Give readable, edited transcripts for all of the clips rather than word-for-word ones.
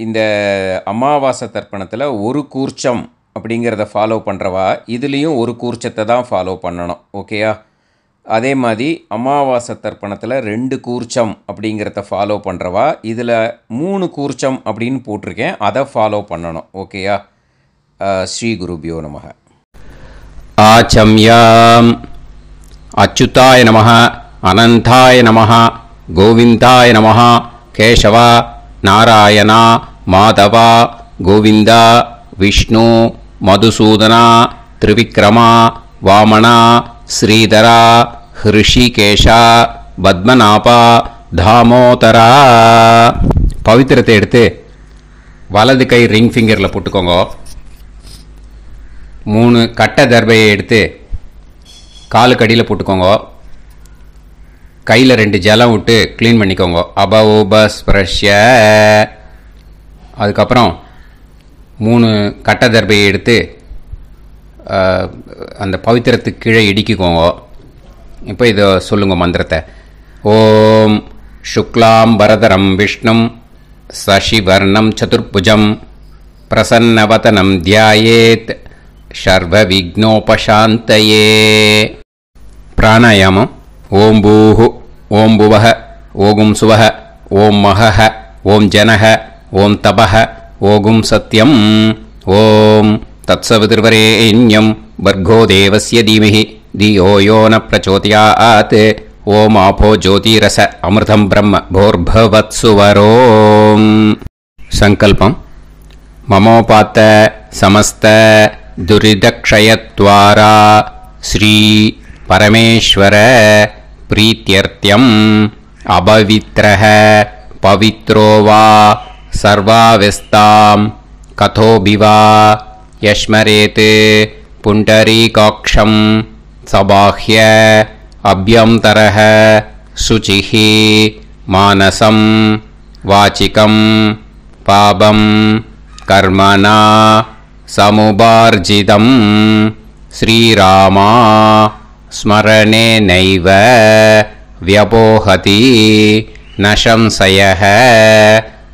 இந்த அமாவாசை தர்ப்பணத்தில் ஒரு கூர்ச்சம் அப்படிங்கிறத ஃபாலோ பண்ணுறவா இதுலேயும் ஒரு கூர்ச்சத்தை தான் ஃபாலோ பண்ணணும். ஓகேயா? அதே மாதிரி அமாவாசை தர்ப்பணத்தில் 2 கூர்ச்சம் அப்படிங்கிறத ஃபாலோ பண்ணுறவா இதில் 3 கூர்ச்சம் அப்படின்னு போட்டிருக்கேன், அதை ஃபாலோ பண்ணணும். ஓகேயா? ஸ்ரீ குருபியோ நமஹ. ஆச்சம்யாம். அச்சுதாய நமஹ, அனந்தாய நமஹ, கோவிந்தாய நமஹ, கேசவா, நாராயணா, மாதவா, கோவிந்தா, விஷ்ணு, மதுசூதனா, திரிவிக்ரமா, வாமனா, ஸ்ரீதரா, ஹிருஷிகேஷா, பத்மநாபா, தாமோதரா. பவித்திரத்தை எடுத்து வலது கை ரிங் ஃபிங்கரில் போட்டுக்கோங்க. 3 கட்டை தர்பையை எடுத்து காலுக்கடியில் போட்டுக்கோங்க. கையில் 2 ஜலம் விட்டு க்ளீன் பண்ணிக்கோங்க. அபஓபஸ்பிரஷ்ய. அதுக்கப்புறம் 3 கட்டை தர்பையை எடுத்து அந்த பவித்திரத்துக்கு கீழே இடிக்கிக்கோங்க. இப்போ இதை சொல்லுங்க மந்திரத்தை. ஓம் சுக்லாம் பரதரம் விஷ்ணும் சசிவர்ணம் சதுர்புஜம் பிரசன்னவதனம் தியாயேத் சர்வ விக்னோபசாந்தயே. பிராணாயாமம். ஓம் பூஹு, ஓம் புவஹ, ஓகும் சுவஹ, ஓம் மஹஹ, ஓம் ஜனஹ, ஓம் தபஹ, ஓகும் சத்யம். ஓம் தத்சவிதுர்வரேண்யம் வர்கோ தேவஸ்ய தீமஹி தியோ யோ ந பிரச்சோதயாத். ஓம் ஆபோ ஜோதிரச அமிர்தம் பிரம்ம போர்பவத்சுவரோம். சங்கல்பம். மமோபாத்த சமஸ்த துரிதக்ஷயத்வாரா ஸ்ரீ பரமேஸ்வர பிரீத்யர்த்தியம் அபவித்ரஹ பவித்ரோ வா சர்வாவஸ்தாம் கதோபிவா யஸ்மரேத் புண்டரீகாக்ஷம் சபாஹ்ய அப்யந்தரஹ சுசிஹ மானசம் வாசிகம் பாபம் கர்மணா சமுபார்ஜிதம் ஸ்ரீராமா ஸ்மரணேனைவ வ்யபோஹதி நசம்சயஹ.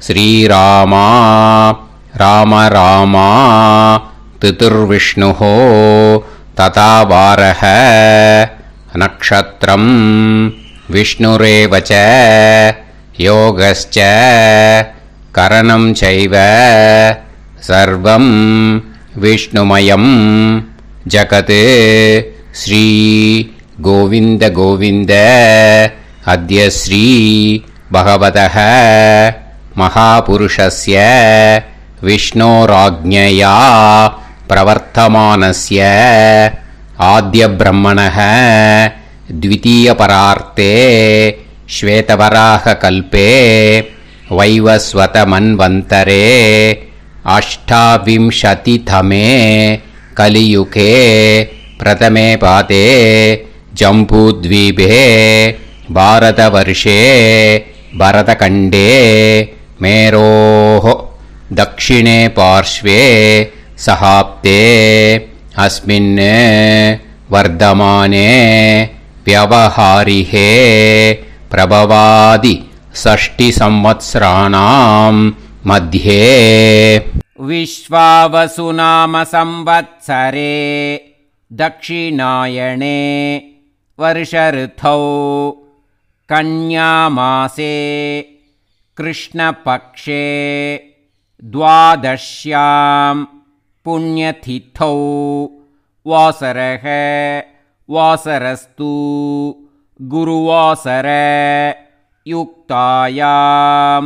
ஸ்ரீராமா ராம ராமா திதிர்விஷ்ணுஹோ ததா வாரஹ. நக்ஷத்ரம் விஷ்ணுரேவச யோகஸ்ச கரணம் சைவ சர்வம் விஷ்ணுமயம் ஜகத். ஸ்ரீ கோவிந்த கோவிந்த. அத்ய ஸ்ரீ பகவதः மகாபுருஷஸ்ய விஷ்ணோராஜ்ஞயா பிரவர்த்தமானஸ்ய ஆத்ய பிரம்மணः த்விதீயபரார்த்தே ஸ்வேதவராக கல்பே வைவஸ்வத மன்வந்தரே அஷ்டாவிம்சதிதமே கலியுகே பிரதமே பாதே ஜம்பூத்வீபே பாரதவர்ஷே பரதகண்டே மேரோः दक्षिणे पार्श्वे सहाप्ते अस्मिन् वर्धमाने व्यवहारिहे प्रभवादि 6 संवत्सराणां मध्ये विश्वावसुनाम संवत्सरे दक्षिणायणे वर्षऋतौ कन्यामासे कृष्णपक्षे द्वादश्यां पुण्यतिथौ वासरः वासरस्तु गुरुवासर युक्तायां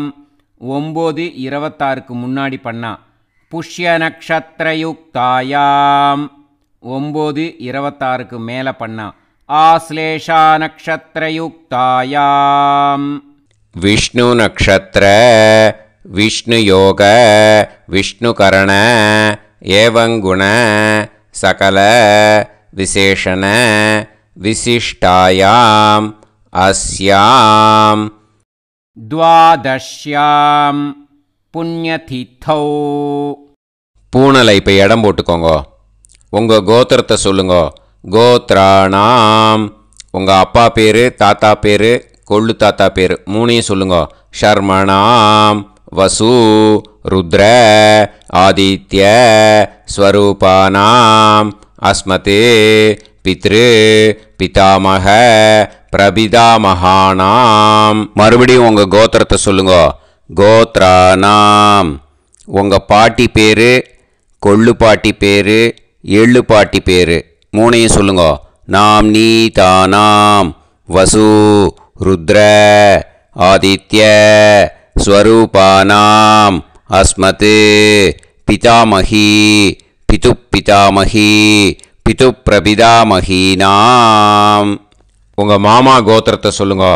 9:26 முன்னாடி பண்ணா புஷ்ய நக்ஷத்திர யுக்தாயாம் 9:26 மேல பண்ணா ஆஸ்லேஷா நக்ஷத்திர யுக்தாயாம் விஷ்ணு நக்ஷத்திர விஷ்ணு யோக விஷ்ணுகரண ஏவங்குண சகல விசேஷண விசிஷ்டாயாம் அஸ்யாம் துவாதஷ்யாம் புண்ணியதித்தௌ. பூனலை இப்போ இடம் போட்டுக்கோங்க. உங்கள் கோத்திரத்தை சொல்லுங்க. கோத்ராணாம் உங்கள் அப்பா பேர், தாத்தா பேர், கொள்ளு தாத்தா பேர் 3ஐயும் சொல்லுங்க. ஷர்மணாம் வசு रुद्र आदित्य स्वरूपानाम् अस्मते पितृ पितामह பிரபிதாமகானாம். மறுபடியும் உங்கள் கோத்திரத்தை சொல்லுங்க. கோத்ரானாம். உங்கள் பாட்டி பேர், கொள்ளு பாட்டி பேர், எள்ளு பாட்டி பேர் மூணையும் சொல்லுங்க. நாம் நீதானாம் வசு ருத்ர ஆதித்ய ஸ்வரூபானாம் அஸ்மத் பிதாமகி பிது பிதாமகி பிது பிரபிதாமகீனாம். உங்கள் மாமா கோத்திரத்தை சொல்லுங்க.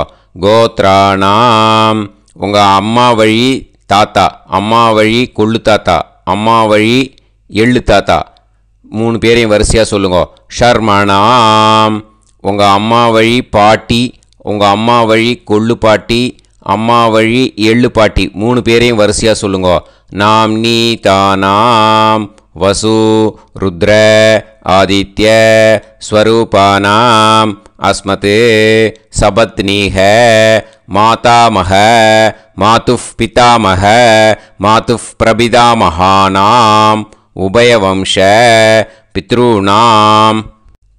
கோத்ரானாம். உங்கள் அம்மா வழி தாத்தா, அம்மா வழி கொள்ளு தாத்தா, அம்மா வழி எள்ளு தாத்தா மூணு பேரையும் வரிசையாக சொல்லுங்க. ஷர்மணாம். உங்கள் அம்மா வழி பாட்டி, உங்கள் அம்மா வழி கொள்ளு பாட்டி, அம்மா வழி எள்ளு பாட்டி மூணு பேரையும் வரிசையாக சொல்லுங்க. நாம் நீதானாம் வசு ருத்ர ஆதித்ய ஸ்வரூபானாம் அஸ்மத் சபத்னீஹ மாதாமஹ மாதுஃப் பிதாமஹ மாதுஃப் பிரபிதாமகானாம் உபயவம்ச பித்ருணாம்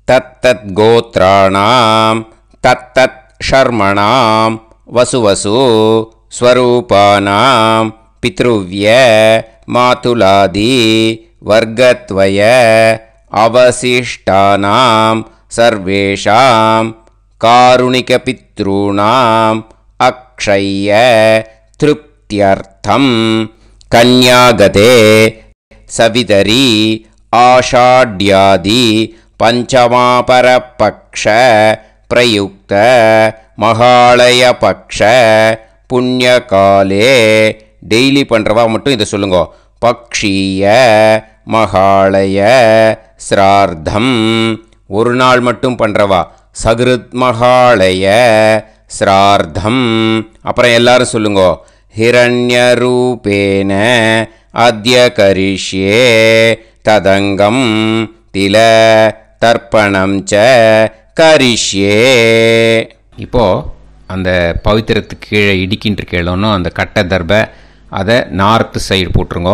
தத்தத் கோத்ராணாம் தத்தத் ஷர்மணாம் வசுவசு ஸ்வரூபானாம் பித்ருவ்ய மாதுலாதி வர்கத்வய அவசிஷ்டானாம் சர்வேஷாம் காருணிகபித்ருணாம் அக்ஷய்ய திருப்தியர்த்தம் கன்யாகதே சவிதரி ஆஷாட்யாதி பஞ்சமாபரபக்ஷ பிரயுக்த மகாலய பக்ஷ புண்ணியகாலே. டெய்லி பண்ணுறவா மட்டும் இதை சொல்லுங்க. பக்ஷீய மகாலய ஸ்ரார்த்தம். ஒரு நாள் மட்டும் பண்ணுறவா சகிருத் மகாலய ஸ்ரார்த்தம். அப்புறம் எல்லாரும் சொல்லுங்க. ஹிரண்யரூபேன அத்ய கரிஷ்யே ததங்கம் தில தர்ப்பணம் ச கரிஷ்யே. இப்போது அந்த பவித்திரத்துக்கு கீழே இடிக்கின்ற கேளோன்னு அந்த கட்டை தர்பை அதை நார்த்து சைடு போட்டுருங்க.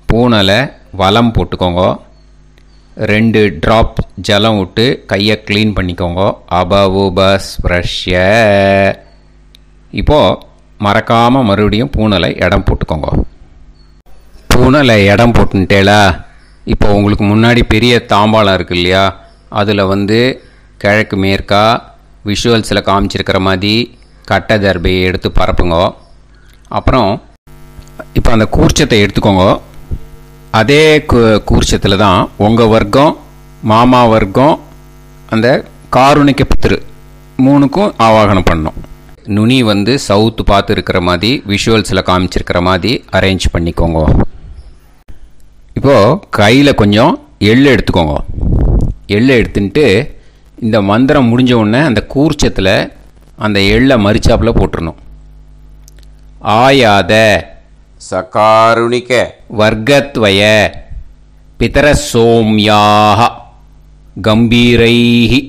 பூனலை வலம் போட்டுக்கோங்க. 2 ட்ராப் ஜலம் விட்டு கையை க்ளீன் பண்ணிக்கோங்க. அபவுபஸ்ப்ரஷ்ய. இப்போது மறக்காமல் மறுபடியும் பூனலை இடம் போட்டுக்கோங்க. பூனலை இடம் போட்டுட்டேலா. இப்போ உங்களுக்கு முன்னாடி பெரிய தாம்பாளம் இருக்குது இல்லையா, அதில் கிழக்கு மேற்கா விஷுவல்ஸில் காமிச்சிருக்கிற மாதிரி கட்டை தர்பையை எடுத்து பரப்புங்க. அப்புறம் இப்போ அந்த கூர்ச்சத்தை எடுத்துக்கோங்க. அதே கூர்ச்சத்தில் தான் உங்கள் வர்க்கம், மாமா வர்க்கம், அந்த காருணிக்க பித்ரு மூணுக்கும் ஆவாகனம் பண்ணணும். நுனி சவுத்து பார்த்து இருக்கிற மாதிரி விஷுவல்ஸில் காமிச்சிருக்கிற மாதிரி அரேஞ்ச் பண்ணிக்கோங்க. இப்போது கையில் கொஞ்சம் எள்ளு எடுத்துக்கோங்க. எள்ளு எடுத்துட்டு இந்த மந்திரம் முடிஞ்ச உடனே அந்த கூர்ச்சத்தில் அந்த எள்ளை மரிச்சாப்பில் போட்டுடணும். ஆயாத சகாருணிக வர்க்கத்வய பிதர சோம்யாக கம்பீரைஹி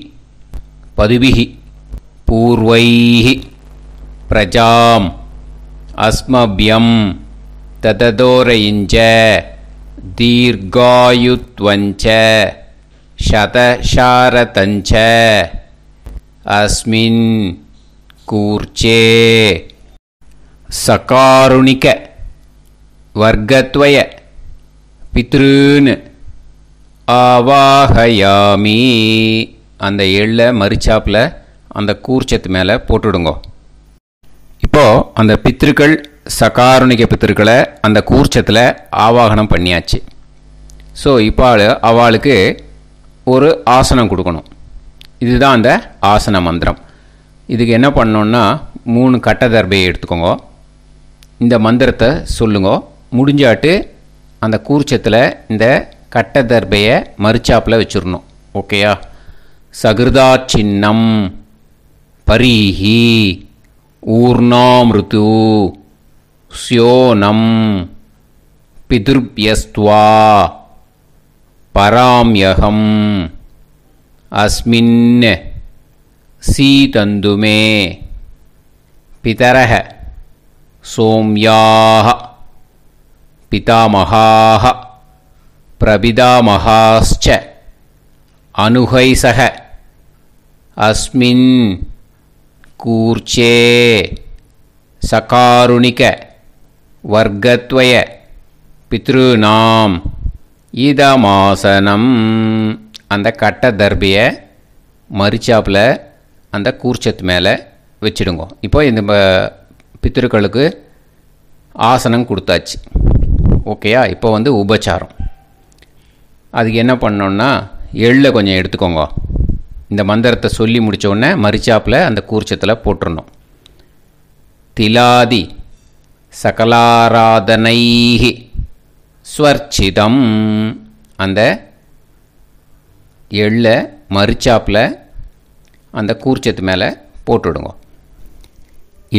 பதுபிஹி பூர்வைஹி பிரஜாம் அஸ்மபியம் தததோரயிஞ்ச தீர்காயுத்வஞ்ச சதசாரதஞ்ச அஸ்மின் கூர்ச்சே சகாருணிக வர்க்கத்வய பித்ருன்னு ஆவாஹயாமி. அந்த எள்ளை மரிச்சாப்பில் அந்த கூர்ச்சத்து மேலே போட்டுடுங்க. இப்போது அந்த பித்ருக்கள் சகாருணிக பித்ருக்களை அந்த கூர்ச்சத்தில் ஆவாகனம் பண்ணியாச்சு. ஸோ இப்போ அவளுக்கு ஒரு ஆசனம் கொடுக்கணும். இதுதான் அந்த ஆசன மந்திரம். இதுக்கு என்ன பண்ணணுன்னா 3 கட்டை தர்பையை எடுத்துக்கோங்க. இந்த மந்திரத்தை சொல்லுங்க. முடிஞ்சாட்டு அந்த கூர்ச்சத்தில் இந்த கட்டை தர்பையை மரிச்சாப்பில் வச்சிடணும். ஓகேயா? சகிருதா சின்னம் பரீஹி ஊர்ணாமிருது ஸ்யோனம் பிதுர்பியஸ்த்வா பராம்யகம் அஸ்மின் சீதந்துமே பிதரஹ சோம்யாஹ பிதாமகாः பிரபிதாமகாश्च அனுகைசக அஸ்மின் கூர்ச்சே சகாருணிக வர்க்கத்வய பித்ருநாம் இதமாசனம். அந்த கட்ட தர்பியை மரிச்சாப்பில் அந்த கூர்ச்சத்து மேலே வச்சுடுங்க. இப்போ இந்த பித்ருக்களுக்கு ஆசனம் கொடுத்தாச்சு. ஓகேயா? இப்போ உபச்சாரம். அதுக்கு என்ன பண்ணோன்னா எள்ளை கொஞ்சம் எடுத்துக்கோங்க. இந்த மந்திரத்தை சொல்லி முடித்த உடனே மரிச்சாப்பில் அந்த கூர்ச்சத்தில் போட்டுடணும். திலாதி சகலாராதனைஹி ஸ்வர்ச்சிதம். அந்த எள்ளை மரிச்சாப்பில் அந்த கூர்ச்சத்து மேலே போட்டுவிடுங்க.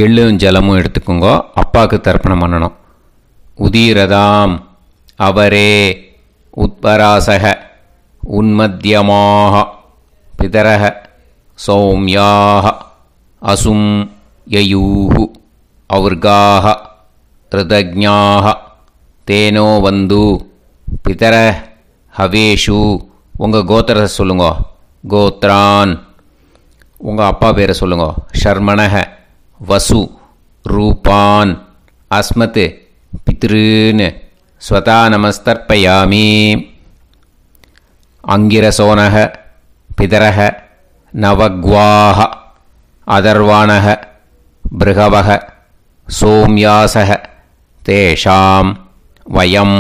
எள்ளும் ஜலமும் எடுத்துக்கோங்க. அப்பாவுக்கு தர்ப்பணம் பண்ணணும். உதீரதாம் அவரே உத்பராசக உன்மத்தியமாக பிதரக சௌமியாக அசும் யயூஹு ஔர்காக ரிதஜ்ஞாக தேனோ வந்து பிதர ஹவேஷு. உங்கள் கோத்திரத்தை சொல்லுங்க. கோத்ரான் உங்கள் அப்பா பேரை சொல்லுங்க. ஷர்மணக வசு ரூபான் அஸ்மத் பித்ருன்னு ஸ்வதா நமஸ்தர்ப்பயாமி. அங்கிரசோனக பிதரக நவக்வாஹ அதர்வாணக பிருகவக சோம்யாசக தேஷாம் வயம்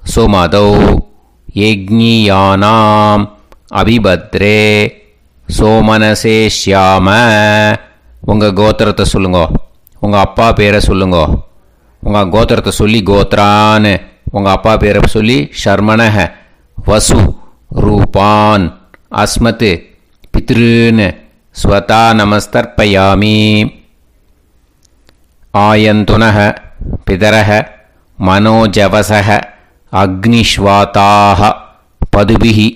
சுமதௌ யஜ்ஞியானாம் அபிபத்ரே சோமனசே ஷ்யாம. உங்கள் கோத்திரத்தை சொல்லுங்க. உங்கள் அப்பா பேரை சொல்லுங்க. உங்கள் கோத்திரத்தை சொல்லி கோத்ரான்னு உங்கள் அப்பா பேரை சொல்லி ஷர்மணக வசு ரூபான் அஸ்மத் பித்ருன்னு ஸ்வதா நமஸ்தர்ப்பயாமி. ஆயந்துனக பிதரக மனோஜவசக அக்னிஷ்வாதாக பதுபிஹி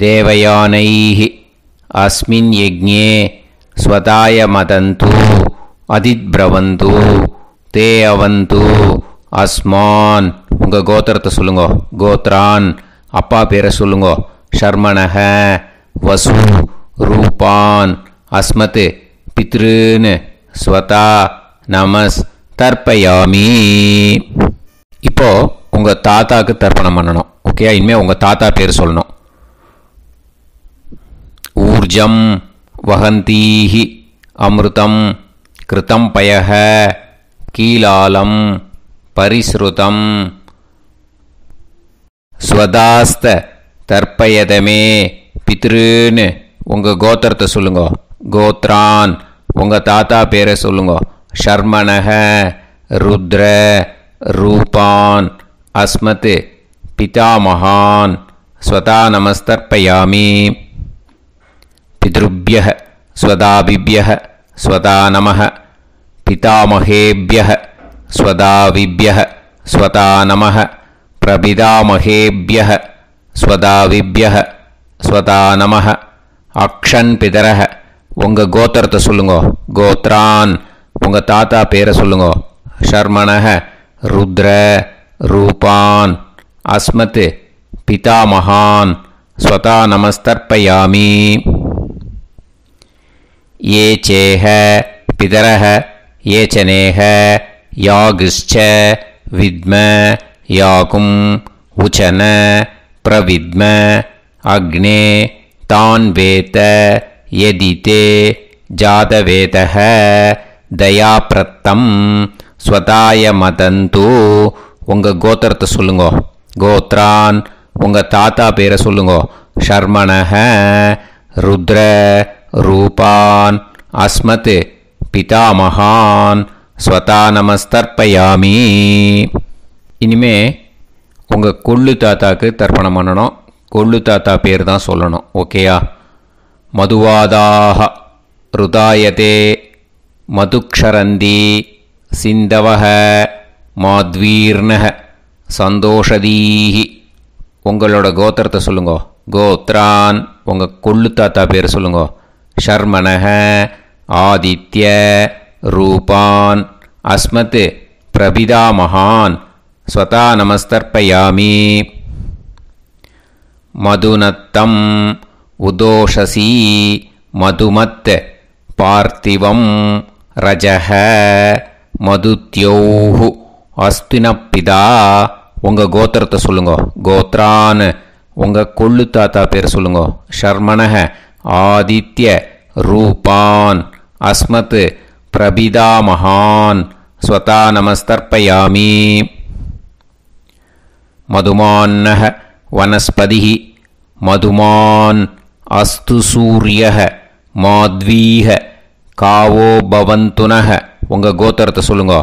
தேவயானைஹி அஸ்மின் யஜ்ஞே ஸ்வதாய மதந்து அதித்ப்ரவந்து தே அவந்து அஸ்மான். உங்கள் கோத்திரத்தை சொல்லுங்க. கோத்ரான் அப்பா பேரை சொல்லுங்க. ஷர்மணக வசு ரூபான் அஸ்மத் பித்ருன்னு ஸ்வதா நமஸ் தர்ப்பயாமி. இப்போது உங்கள் தாத்தாவுக்கு தர்ப்பணம் பண்ணணும். ஓகே? இனிமேல் உங்கள் தாத்தா பேர் சொல்லணும். ஊர்ஜம் வஹந்தீஹி அமிர்தம் கிருதம் பயஹ கீலாலம் பரிஸ்ருதம் ஸ்வதாஸ்த தர்ப்பயதமே பித்ருன்னு உங்கள் கோத்திரத்தை சொல்லுங்க. கோத்ரான் உங்கள் தாத்தா பேரை சொல்லுங்க. ஷர்மணக ருத்ர ரூபான் அஸ்மத் பிதாமகான் ஸ்வதா நமஸ்தர்ப்பயாமி. பித்ருப்யஹ ஸ்வதாபிப்யஹ ஸ்வதா நமஹ பிதாமகேப்யஹ ஸ்வதாவிப்யஹ ஸ்வதா நமஹ பிரபிதாமகேப்யஹ ஸ்வதாவிப்யஹ ஸ்வதா நமஹ. அக்ஷன் பிதரஹ உங்கள் கோத்திரத்தை சொல்லுங்க. கோத்ரான் உங்கள் தாத்தா பேரை சொல்லுங்க. ஷர்மணக ருத்ர ரூபான் அஸ்மத் பிதாமகான் ஸ்வதா நமஸ்தர்ப்பயாமி. ये चेह पितरः ये च नेह यागश्च विद्म याकुं उचन प्रविद्म अग्ने तान् वेत यदिते जातवेतः दयाप्रत्तं स्वताय मदन्तु. உங்கள் கோத்திரத்தை சொல்லுங்க. கோத்ரான் உங்கள் தாத்தா பேரை சொல்லுங்க. ஷர்மணக ருத்ர ரூபான் அஸ்மத் பிதாமகான் ஸ்வதா நமஸ்தர்ப்பயாமி. இனிமே உங்கள் கொள்ளு தாத்தாக்கு தர்ப்பணம் பண்ணணும். கொள்ளு தாத்தா பேர் தான் சொல்லணும். ஓகேயா? மதுவாதாக ருதாயதே மதுக்ஷரந்தி சிந்தவக மாத்வீர்ணக சந்தோஷதீஹி. உங்களோட கோத்திரத்தை சொல்லுங்க. கோத்ரான் உங்கள் கொள்ளு தாத்தா பேர் சொல்லுங்க. ஷர்மணக ஆதித்ய ரூபான் அஸ்மத் பிரபிதாமகான் ஸ்வதா நமஸ்தர்ப்பயாமி. மதுநத்தம் உதோஷசி மதுமத் பார்த்திவம் ரஜஹ மதுத்யோஹு அஸ்தினப்பிதா. உங்கள் கோத்திரத்தை சொல்லுங்க. கோத்ரான் உங்கள் கொள்ளு தாத்தா பேர் சொல்லுங்க. ஷர்மணஹ ஆதித்ய ரூபான் அஸ்மத் பிரபிதாமஹான் ஸ்வதா நமஸ்தர்ப்பயாமி. மதுமான்னஹ வனஸ்பதிः மதுமான் அஸ்து சூரியः மாத்வீஹ காவோ பவந்துனஹ. உங்கள் கோத்திரத்தை சொல்லுங்க.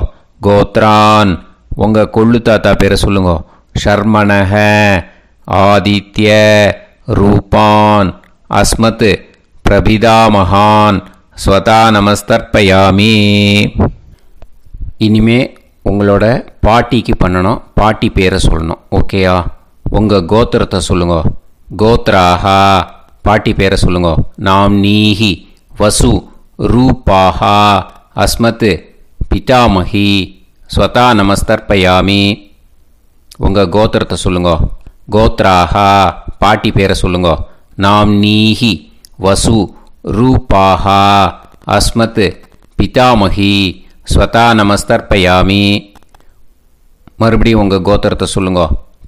கோத்ரான் உங்கள் கொள்ளு தாத்தா பேரை சொல்லுங்க. ஷர்மணஹ ஆதித்ய ரூபான் அஸ்மத் பிரபிதாமஹான் ஸ்வதா நமஸ்தர்ப்பயாமி. இனிமே உங்களோட பாட்டிக்கு பண்ணணும். பாட்டி பேரை சொல்லணும். ஓகேயா? உங்கள் கோத்திரத்தை சொல்லுங்க. கோத்ராஹா பாட்டி பேரை சொல்லுங்க. நாம்னீஹி வசு ரூபாஹா அஸ்மத் பிதாமஹி ஸ்வதா நமஸ்தர்ப்பயாமி. உங்கள் கோத்திரத்தை சொல்லுங்க. கோத்ராஹா பாட்டி பேரை சொல்லுங்க. நாம்னீஹி வசு ரூபாஹா அஸ்மத் பிதாமஹி ஸ்வதா நமஸ்தர்ப்பயாமி. மறுபடியும் உங்கள் கோத்திரத்தை சொல்லுங்க.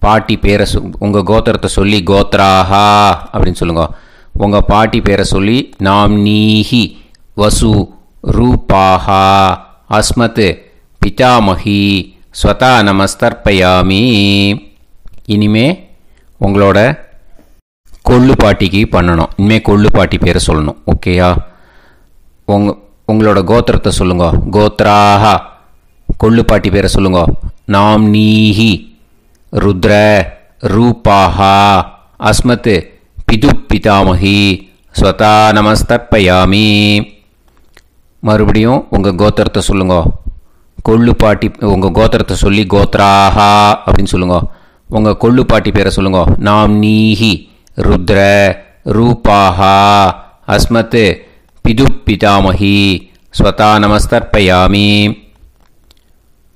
பாட்டி பேரை உங்கள் கோத்திரத்தை சொல்லி கோத்ராஹா அப்படின்னு சொல்லுங்க. உங்கள் பாட்டி பேரை சொல்லி நாம்னீஹி வசு ரூபாஹா அஸ்மத் பிதாமஹி ஸ்வதா நமஸ்தர்ப்பயாமி. இனிமே உங்களோட கொள்ளு பாட்டிக்கு பண்ணணும். இனிமேல் கொள்ளு பாட்டி பேரை சொல்லணும். ஓகேயா? உங்களோட கோத்திரத்தை சொல்லுங்க. கோத்ராஹா கொள்ளு பாட்டி பேரை சொல்லுங்க. நாம்னீஹி ருத்ர ரூபாஹா அஸ்மத் பிது பிதாமஹி ஸ்வதா நமஸ்தர்ப்பயாமி. மறுபடியும் உங்கள் கோத்திரத்தை சொல்லுங்க. கொள்ளு பாட்டி உங்கள் கோத்திரத்தை சொல்லி கோத்ராஹா அப்படின்னு சொல்லுங்க. உங்கள் கொள்ளு பாட்டி பேரை சொல்லுங்க. நாம்னீஹி ருத்ர ரூபாஹா அஸ்மத் பிது பிதாமஹி ஸ்வதா நமஸ்தர்ப்பயாமி.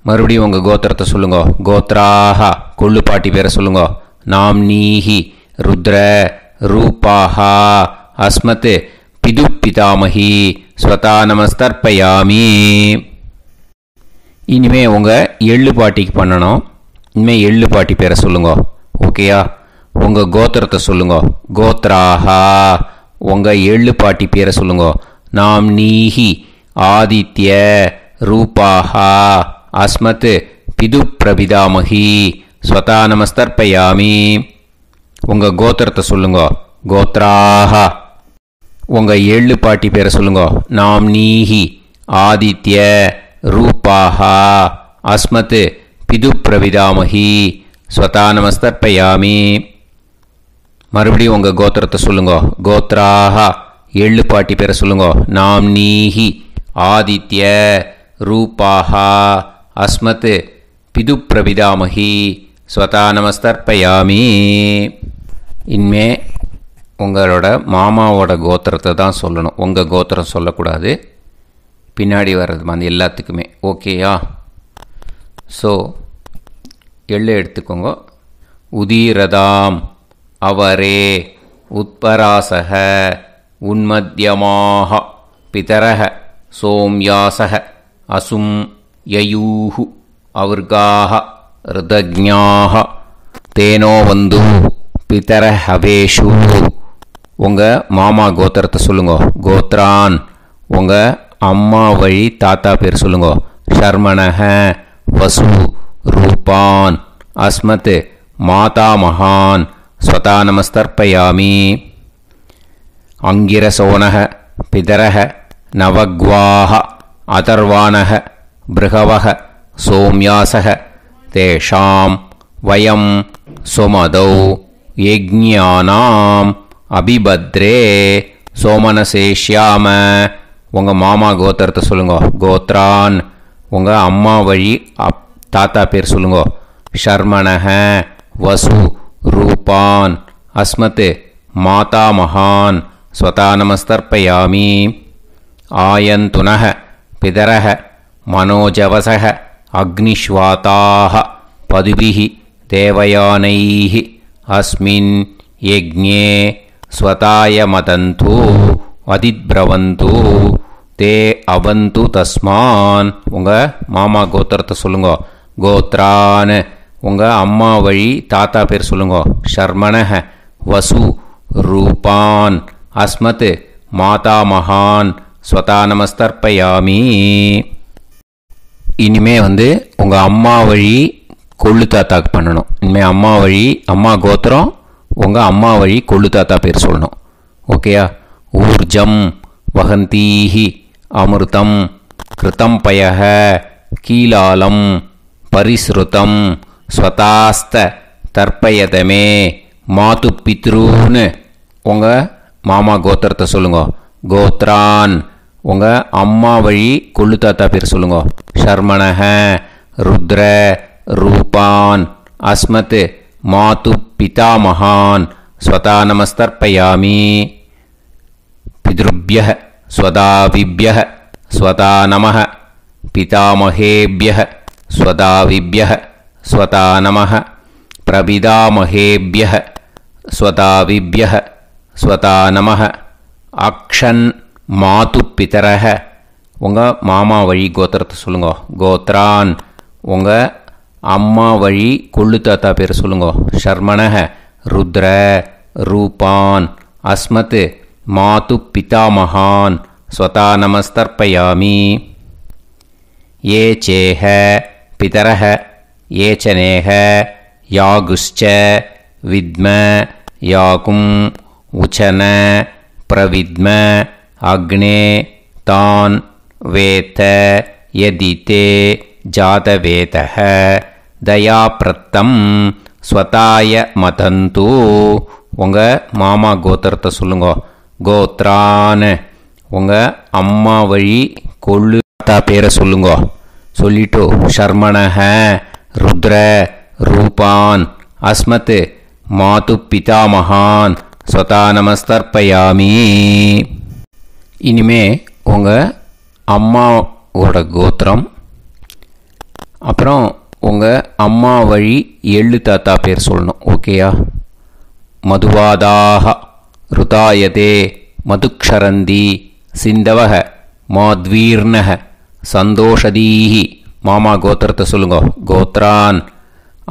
மறுபடியும் உங்கள் கோத்திரத்தை சொல்லுங்க. கோத்ராஹா கொள்ளு பாட்டி பேரை சொல்லுங்க. நாம்னீஹி ருத்ர ரூபாஹா அஸ்மத் பிது பிதாமஹி ஸ்வதா நமஸ்தர்ப்பயாமி. இனிமே உங்கள் எள்ளு பாட்டிக்கு பண்ணணும். இனிமேல் எள்ளு பாட்டி பேரை சொல்லுங்க. ஓகேயா? உங்கள் கோத்திரத்தை சொல்லுங்க. கோத்ராஹா உங்கள் எள்ளு பாட்டி பேரை சொல்லுங்க. நாம்னீஹி ஆதித்ய ரூபாஹா அஸ்மத் பிது பிரபிதாமஹி ஸ்வதா நமஸ்தர்ப்பயாமி. உங்கள் கோத்திரத்தை சொல்லுங்க. கோத்ராஹா உங்கள் எள்ளு பாட்டி பேரை சொல்லுங்க. நாம்னீஹி ஆதித்ய ரூபாஹா அஸ்மத் பிது பிரபிதாமஹி ஸ்வதா நமஸ்தர்ப்பயாமி. மறுபடியும் உங்கள் கோத்திரத்தை சொல்லுங்க. கோத்ராஹா எள்ளு பாட்டி பேரை சொல்லுங்க. நாம்னீஹி ஆதித்ய ரூபாஹா அஸ்மத் பிது பிரபிதாமஹி ஸ்வதா நமஸ்தர்ப்பயாமி. இனிமே உங்களோட மாமாவோட கோத்திரத்தை தான் சொல்லணும். உங்கள் கோத்திரம் சொல்லக்கூடாது. பின்னாடி வர்றது மாதிரி எல்லாத்துக்குமே. ஓகேயா? ஸோ எள்ளு எடுத்துக்கோங்க. உதீரதாம் அவரே உத்பராசக உன்மத்யமாக பிதரக சோம்யாசக அசும் யயூஹு அவர்காக ருதஜ்ஞாக தேனோ வந்து பிதர ஹவேஷு. உங்கள் மாமா கோத்திரத்தை சொல்லுங்க. கோத்ரான் உங்கள் அம்மா வழி தாத்தா பேர் சொல்லுங்க. ஷர்மணஹ வசு ரூபான் அஸ்மத் மாதாமஹான் ஸ்வதா நமஸ்தர்ப்பயாமி. அங்கிரசோனஹ பிதரஹ நவக்வாஹ அதர்வாணஹ பிருகவஹ சோம்யாசஹ தேஷாம் வயம் சுமதௌ யஜ்ஞானாம் அபிபத்ரே சோமனசேஷ்யாம. உங்கள் மாமா கோத்திரத்தை சொல்லுங்க. கோத்ரான் உங்கள் அம்மா வழி தாத்தா பேர் சொல்லுங்க. ஷர்மணஹ வசு ரூபான் அஸ்மத் மாதாமஹான் ஸ்வதா நமஸ்தர்ப்பயாமி. ஆயந்துனஹ பிதரஹ மனோஜவசஹ அக்னிஷ்வாதாஹ பதுபிஹி தேவயானைஹி அஸ்மின் யஜ்ஞே ஸ்வதாய மதந்து அதித்ரவந்து தே அவந்து தஸ்மான். உங்கள் மாமா கோத்திரத்தை சொல்லுங்க. கோத்ரான் உங்கள் அம்மா வழி தாத்தா பேர் சொல்லுங்க. ஷர்மணஹ வசு ரூபான் அஸ்மத் மாதாமகான் ஸ்வதா நமஸ்தர்ப்பயாமி. இனிமே உங்கள் அம்மா வழி கொள்ளு தாத்தாக்கு பண்ணணும். இனிமேல் அம்மா வழி அம்மா கோத்திரம் உங்கள் அம்மா வழி கொள்ளு தாத்தா பேர் சொல்லணும். ஓகேயா? ஊர்ஜம் வகந்தீஹி அமிர்தம் கிருதம் பயஹ கீலாலம் பரிஸ்ருதம் ஸ்வதாஸ்த தர்ப்பயதமே மாது பித்ரூன்னு உங்கள் மாமா கோத்திரத்தை சொல்லுங்க. கோத்ரான் உங்கள் அம்மா வழி கொள்ளு தாத்தா பேர் சொல்லுங்க. ஷர்மணஹ ருத்ர ரூபான் அஸ்மத் மாது பிதாமகான் ஸ்வதா நமஸ்தர்ப்பயாமி. பித்ருப்யஹ ஸ்வதாவிப்யஹ ஸ்வதா நமஹ பிதாமகேப்யஹ ஸ்வதாவிப்யஹ ஸ்வதா நமஹ பிரபிதாமகேப்யஹ ஸ்வதாவிப்யஹ ஸ்வதா நமஹ. அக்ஷன் மாது பிதரஹ உங்கள் மாமா வழி கோத்திரத்தை சொல்லுங்க. கோத்ரான் உங்கள் அம்மா வழி கொள்ளு தாத்தா பேர் சொல்லுங்க. ஷர்மணஹ ருத்ர ரூபான் அஸ்மத் மாது பிதாமகான் ஸ்வதா நமஸ்தர்ப்பயாமி. ஏ சேஹ பிதரஹ ஏச்சனேஹ யாகுஷ்ச வித்ம யாகும் உச்சன பிரவித்ம அக்னே தான் வேத யதிதே ஜாதவேதஹ தயாப்ரத்தம் ஸ்வதாய மதந்து. உங்கள் மாமா கோத்திரத்தை சொல்லுங்க. கோத்ரான் உங்கள் அம்மா வழி கொள்ளு தாத்தா பேரை சொல்லுங்க. சொல்லிட்டு ஷர்மணஹ ருத்ர ரூபான் அஸ்மத் மாது பிதாமகான் ஸ்வதா நமஸ்தர்ப்பயாமி. இனிமே உங்கள் அம்மாவோட கோத்திரம் அப்புறம் உங்கள் அம்மா வழி எள்ளு தாத்தா பேர் சொல்லணும். ஓகேயா? மதுவாதாக ருதாயதே மதுக்ஷரந்தி சிந்தவக மாத்வீர்ணக சந்தோஷதீஹி. மாமா கோத்திரத்தை சொல்லுங்க. கோத்ரான்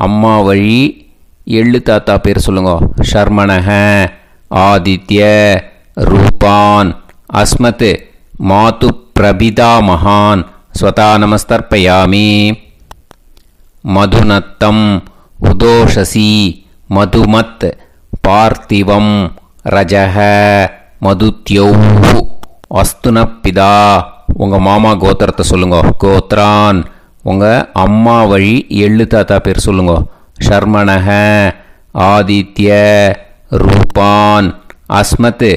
அம்மா வழி எள்ளு தாத்தா பேர் சொல்லுங்க. ஷர்மணஹ ஆதித்ய ரூபான் அஸ்மத் மாது பிரபிதாமகான் ஸ்வதா நமஸ்தர்ப்பயாமி. மதுநத்தம் உதோஷசி மதுமத் பார்த்திவம் ரஜஹ மதுத்யௌஹு அஸ்துனப்பிதா. உங்கள் மாமா கோத்திரத்தை சொல்லுங்க. கோத்ரான் உங்கள் அம்மா வழி எள்ளு தாத்தா பேர் சொல்லுங்க. ஷர்மணஹ ஆதித்ய ரூபான் அஸ்மத்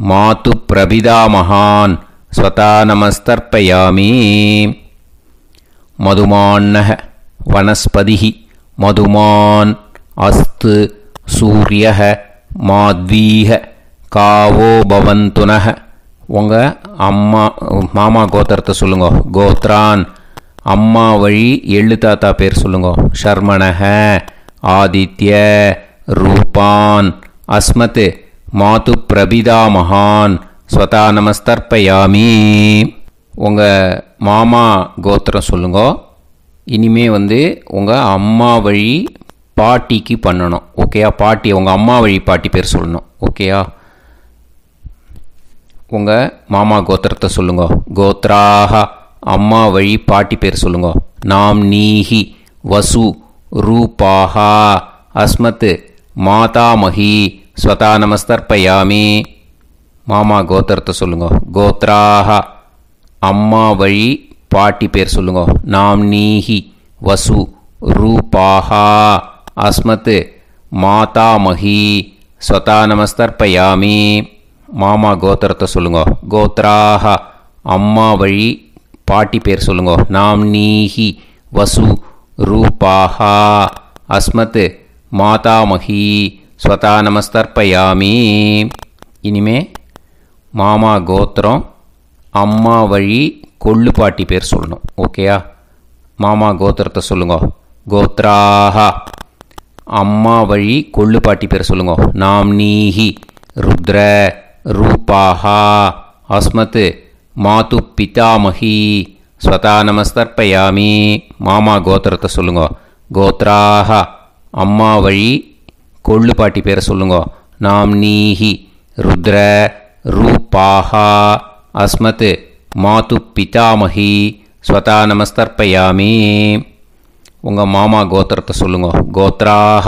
மாது பிரபிதாமகான் ஸ்வதா நமஸ்தர்ப்பயாமி. மதுமான்னஹ வனஸ்பதிஹி மதுமான் அஸ்து சூரியஹ மாத்வீஹ காவோ பவந்துனஹ. உங்கள் மாமா கோத்திரத்தை சொல்லுங்க. கோத்ரான் அம்மா வழி எள்ளு தாத்தா பேர் சொல்லுங்க. ஷர்மணஹ ஆதித்ய ரூபான் அஸ்மத் மாது பிரபிதாமகான் ஸ்வதா நமஸ்தர்ப்பயாமி. உங்கள் மாமா கோத்திரம் சொல்லுங்க. இனிமே உங்கள் அம்மா வழி பாட்டிக்கு பண்ணணும். ஓகேயா? பாட்டி உங்கள் அம்மா வழி பாட்டி பேர் சொல்லணும். ஓகேயா? உங்கள் மாமா கோத்திரத்தை சொல்லுங்க. கோத்ராக அம்மா வழி பாட்டி பேர் சொல்லுங்க. நாம் நீஹி வசு ரூபாஹா அஸ்மத் மாதாமகி ஸ்வதா நமஸ்தர்ப்பயாமி. மாமா கோத்திரத்தை சொல்லுங்க. கோத்ராக அம்மா வழி பாட்டி பேர் சொல்லுங்க. நாம் நீஹி வசு ரூபாஹா அஸ்மத் மாதாமகி ஸ்வதா நமஸ்தர்ப்பயாமி. மாமா கோத்திரத்தை சொல்லுங்க. கோத்ராக அம்மா வழி பாட்டி பேர் சொல்லுங்க. நாம் நீஹி வசு ரூபாஹா அஸ்மத் மாதாமகி ஸ்வதா நமஸ்தர்ப்பயாமி. இனிமே மாமா கோத்திரம் அம்மா வழி கொள்ளு பாட்டி பேர் சொல்லணும். ஓகேயா? மாமா கோத்திரத்தை சொல்லுங்க. கோத்ராஹ. அம்மா வழி கொள்ளு பாட்டி பேர் சொல்லுங்க. நாம்னீஹி ருத்ர ரூபாஹா அஸ்மத் மாது பிதாமஹி ஸ்வதா நமஸ்தர்ப்பயாமி. மாமா கோத்திரத்தை சொல்லுங்க. கோத்ராஹ அம்மா வழி கொள்ளு பாட்டி பேரை சொல்லுங்க. நாம்னீஹி ருத்ர ரூபாஹா அஸ்மத் மாது பிதாமஹி ஸ்வதா நமஸ்தர்ப்பயாமி. உங்கள் மாமா கோத்திரத்தை சொல்லுங்க. கோத்ராஹ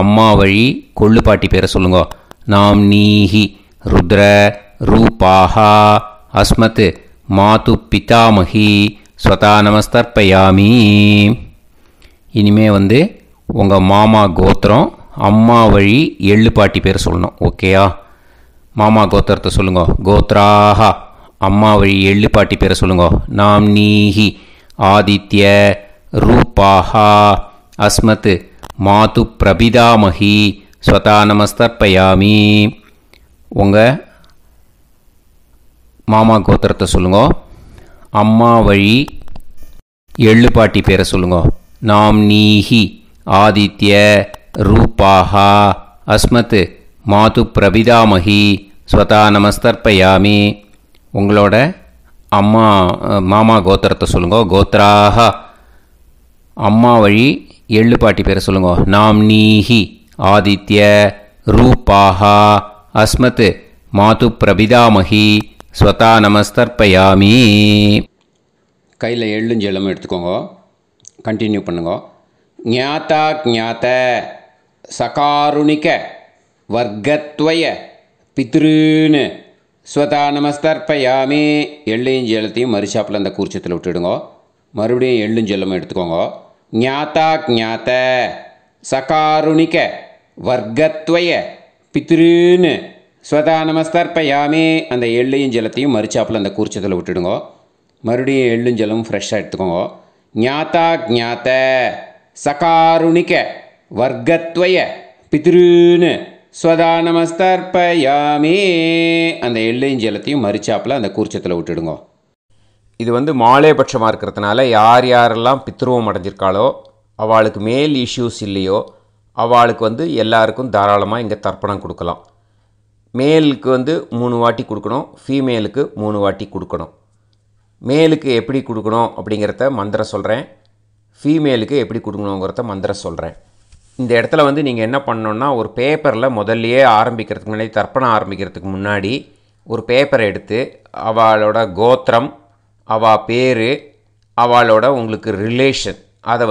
அம்மா வழி கொள்ளு பாட்டி பேரை சொல்லுங்க. நாம்னீஹி ருத்ர ரூபாஹா அஸ்மத் மாது பிதாமஹி ஸ்வதா நமஸ்தர்ப்பயாமி. இனிமே உங்கள் மாமா கோத்திரம் அம்மா வழி எள்ளு பாட்டி பேர் சொல்லணும். ஓகேயா? மாமா கோத்திரத்தை சொல்லுங்க. கோத்ராஹ அம்மா வழி எள்ளு பாட்டி பேரை சொல்லுங்க. நாம்னீஹி ஆதித்ய ரூபாஹா அஸ்மத் மாது பிரபிதாமஹி ஸ்வதா நமஸ்தர்ப்பயாமி. உங்கள் மாமா கோத்திரத்தை சொல்லுங்க. அம்மா வழி எள்ளு பாட்டி பேரை சொல்லுங்க. நாம்னீஹி ஆதித்ய ரூபாஹா அஸ்மத் மாது பிரபிதாமஹி ஸ்வதா நமஸ்தர்ப்பயாமி. உங்களோட மாமா கோத்திரத்தை சொல்லுங்க. கோத்ராஹ அம்மா வழி எள்ளு பாட்டி பேரை சொல்லுங்க. நாம்னீஹி ஆதித்ய ரூபாஹா அஸ்மத் மாது பிரபிதாமஹி ஸ்வதா நமஸ்தர்ப்பயாமி. கையில் எள்ளும் ஜலமும் எடுத்துக்கோங்க. கண்டினியூ பண்ணுங்க. ஞாதா ஞாத சகாருணிக வர்க்கத்வய பித்ருன்னு ஸ்வதா நமஸ்தர்ப்பயாமி. எள்ளையும் ஜலத்தையும் மறுச்சாப்பில் அந்த கூர்ச்சத்தில் விட்டுடுங்க. மறுபடியும் எள்ளும் ஜலமும் எடுத்துக்கோங்க. ஞாதா ஞாத சகாருணிக வர்க்கத்வய பித்ருன்னு ஸ்வதா நமஸ்தர்ப்பயாமி. அந்த எள்ளையும் ஜலத்தையும் மறுச்சாப்பில் அந்த கூர்ச்சத்தில் விட்டுடுங்க. மறுபடியும் எள்ளும் ஜலமும் ஃப்ரெஷ்ஷாக எடுத்துக்கோங்க. ஞாதா ஞாத சகாருணிக வர்க்கத்வய பித்ருன்னு ஸ்வதா நமஸ்தர்ப்பயாமி. அந்த எள்ளையும் ஜலத்தையும் மறுச்சாப்பில் அந்த கூர்ச்சத்தில் விட்டுடுங்க. இது மாலேபட்சமாக இருக்கிறதுனால யார் யாரெல்லாம் பித்ருவம் அடைஞ்சிருக்காளோ அவளுக்கு மேல் இஷ்யூஸ் இல்லையோ அவளுக்கு எல்லாருக்கும் தாராளமாக இங்கே தர்ப்பணம் கொடுக்கலாம். மேலுக்கு 3 வாட்டி கொடுக்கணும், ஃபீமேலுக்கு 3 வாட்டி கொடுக்கணும். மேலுக்கு எப்படி கொடுக்கணும் அப்படிங்கிறத மந்திரம் சொல்கிறேன், ஃபீமேலுக்கு எப்படி கொடுக்கணுங்கிறத மந்திரம் சொல்கிறேன். இந்த இடத்துல நீங்கள் என்ன பண்ணணுன்னா, ஒரு பேப்பரில் முதல்லையே ஆரம்பிக்கிறதுக்கு முன்னாடி, தர்ப்பணம் ஆரம்பிக்கிறதுக்கு முன்னாடி ஒரு பேப்பரை எடுத்து அவளோட கோத்திரம், அவள் பேர், அவளோட உங்களுக்கு ரிலேஷன் அதை